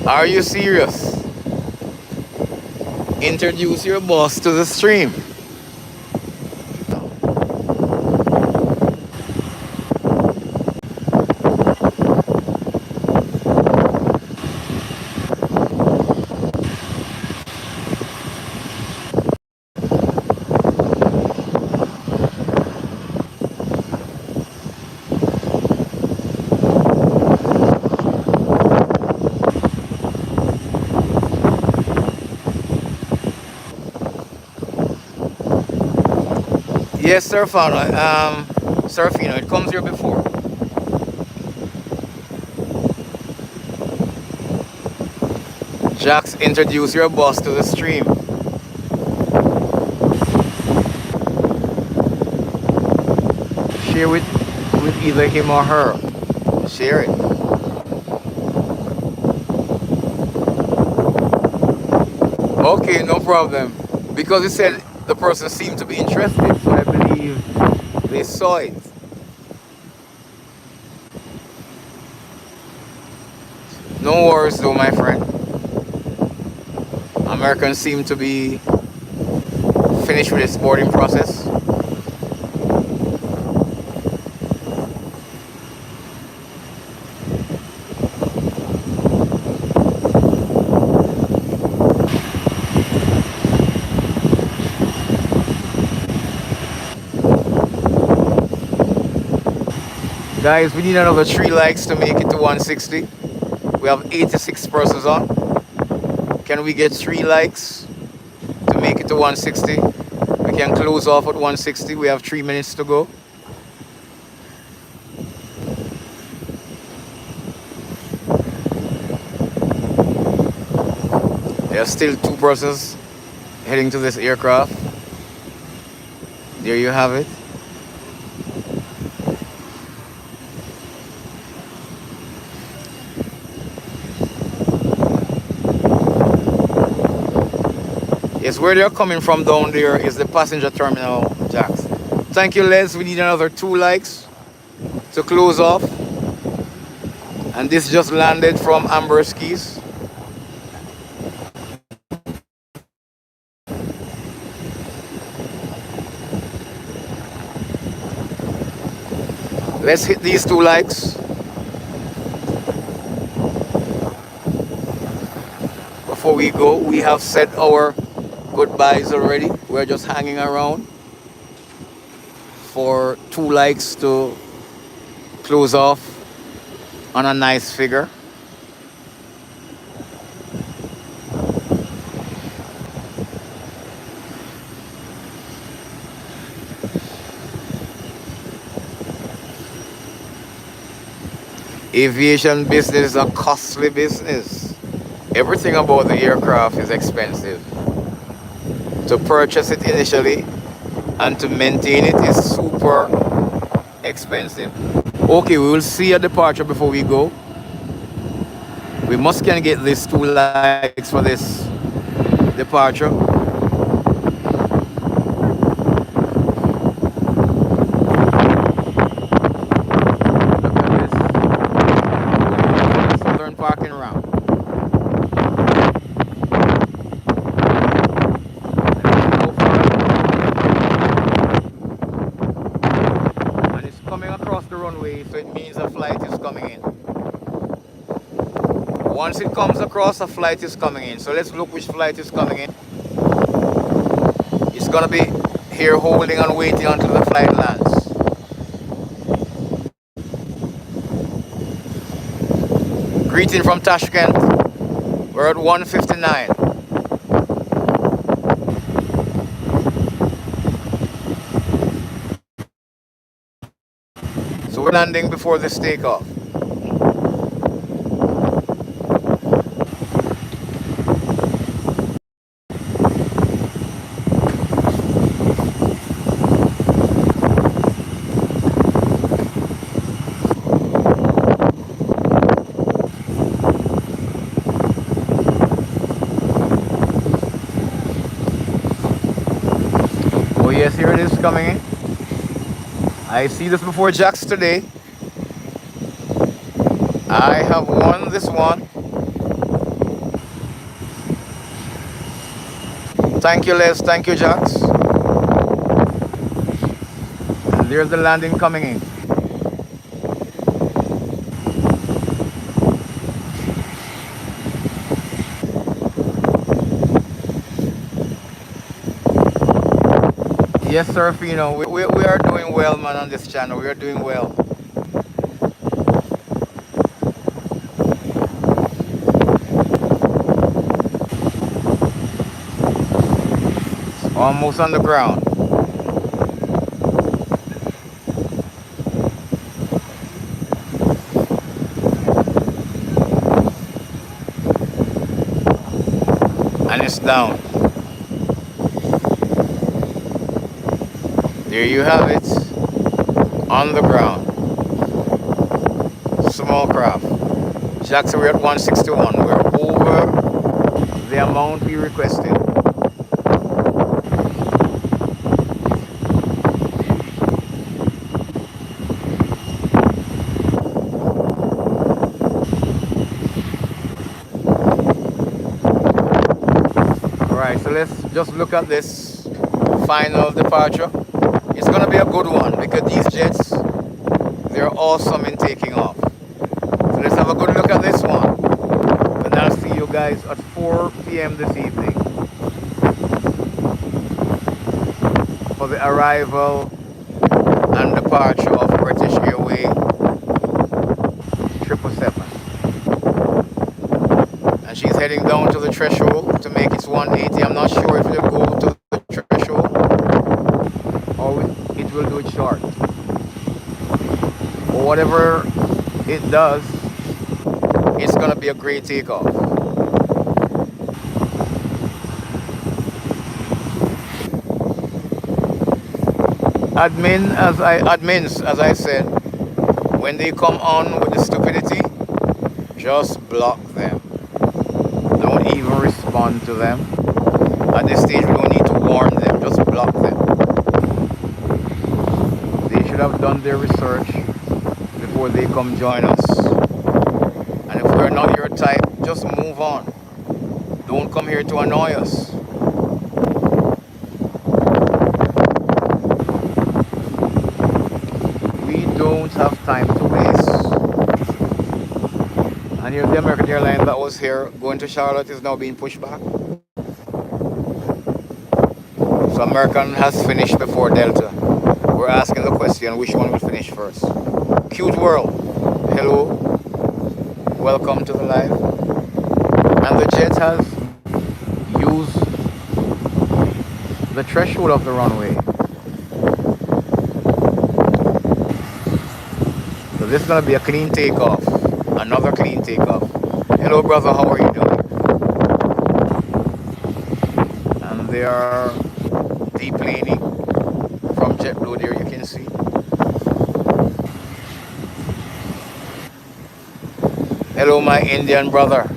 Are you serious? Introduce your boss to the stream. Yes, Serafino, it comes here before. Jax, introduce your boss to the stream. Share with either him or her. Share it. Okay, no problem. Because it said the person seemed to be interested, so I believe they saw it. No worries though, my friend. Americans seem to be finished with its boarding process. Guys, we need another 3 likes to make it to 160. We have 86 persons on. Can we get 3 likes to make it to 160? We can close off at 160. We have 3 minutes to go. There are still 2 persons heading to this aircraft. There you have it. Yes, where they're coming from down there is the passenger terminal, Jax. Thank you, Les. We need another 2 likes to close off. And this just landed from Amber's Keys. Let's hit these 2 likes before we go. We have said our goodbyes already. We're just hanging around for 2 likes to close off on a nice figure. Aviation business is a costly business. Everything about the aircraft is expensive. To purchase it initially and to maintain it is super expensive. Okay, we will see a departure before we go. We must can get these 2 likes for this departure. Southern parking ramp. And it's coming across the runway, so it means a flight is coming in. Once it comes across, a flight is coming in. So let's look which flight is coming in. It's gonna be here holding and waiting until the flight lands. Greeting from Tashkent. We're at 1:59. So we're landing before this takeoff. Oh yes, here it is coming in. I see this before Jax today. I have won this one. Thank you, Les. Thank you, Jax. And there's the landing coming in. Yes, sir, Fino. We are doing well, man, on this channel. We are doing well. It's almost on the ground. And it's down. There you have it, on the ground. Small craft. Jackson, we're at 161. We're over the amount we requested. Alright, so let's just look at this final departure. It's going to be a good one because these jets, they're awesome in taking off. So let's have a good look at this one. And I'll see you guys at 4 p.m. this evening for the arrival and departure of British Airways 777. And she's heading down to the threshold to make its 180. I'm not sure if it'll go to the threshold or it will do it short. But whatever it does, it's gonna be a great takeoff. Admins, as I said, when they come on with the stupidity, just block them. Don't even respond to them. At this stage, we don't need to warn them, just block them. They should have done their research before they come join us. And if we're not your type, just move on. Don't come here to annoy us. We don't have time to waste. And here's the American airline that was here going to Charlotte is now being pushed back. So American has finished before Delta. We're asking the question, which one will finish first? Cute world. Hello. Welcome to the live. And the jet has used the threshold of the runway. So this is going to be a clean takeoff. Another clean takeoff. Hello, brother. How are you doing? And they are deplaning from JetBlue there, you can see. Hello, my Indian brother.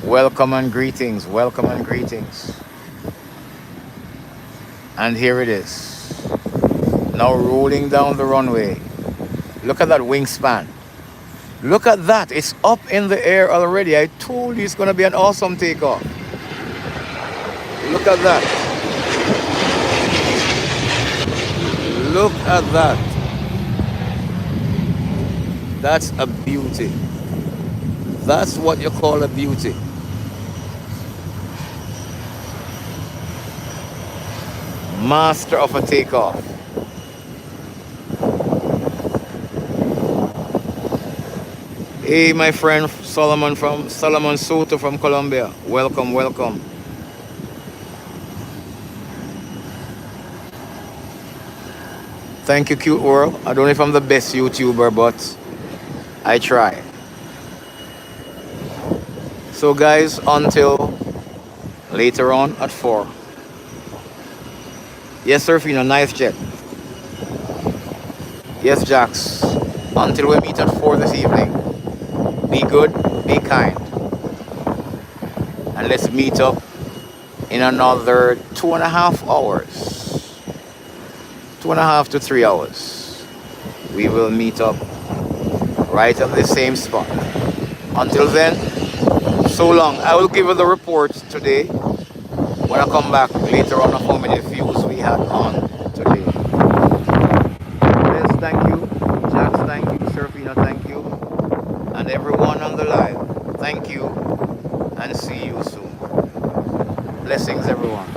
Welcome and greetings. Welcome and greetings. And here it is. Now rolling down the runway. Look at that wingspan. Look at that. It's up in the air already. I told you it's going to be an awesome takeoff. Look at that. Look at that. That's a beauty. That's what you call a beauty. Master of a takeoff. Hey, my friend Solomon Soto from Colombia. Welcome, welcome. Thank you, cute world. I don't know if I'm the best YouTuber, but I try. So guys, until later on at 4. Yes, Surfino, nice jet. Yes, Jax. Until we meet at 4 this evening. Be good, be kind. And let's meet up in another 2.5 hours. 2.5 to 3 hours. We will meet up right at the same spot. Until then, so long. I will give you the report today when I come back later on of how many views we had on today. Yes, thank you. Jax, thank you. Serafina, thank you. And everyone on the live, thank you. And see you soon. Blessings, everyone.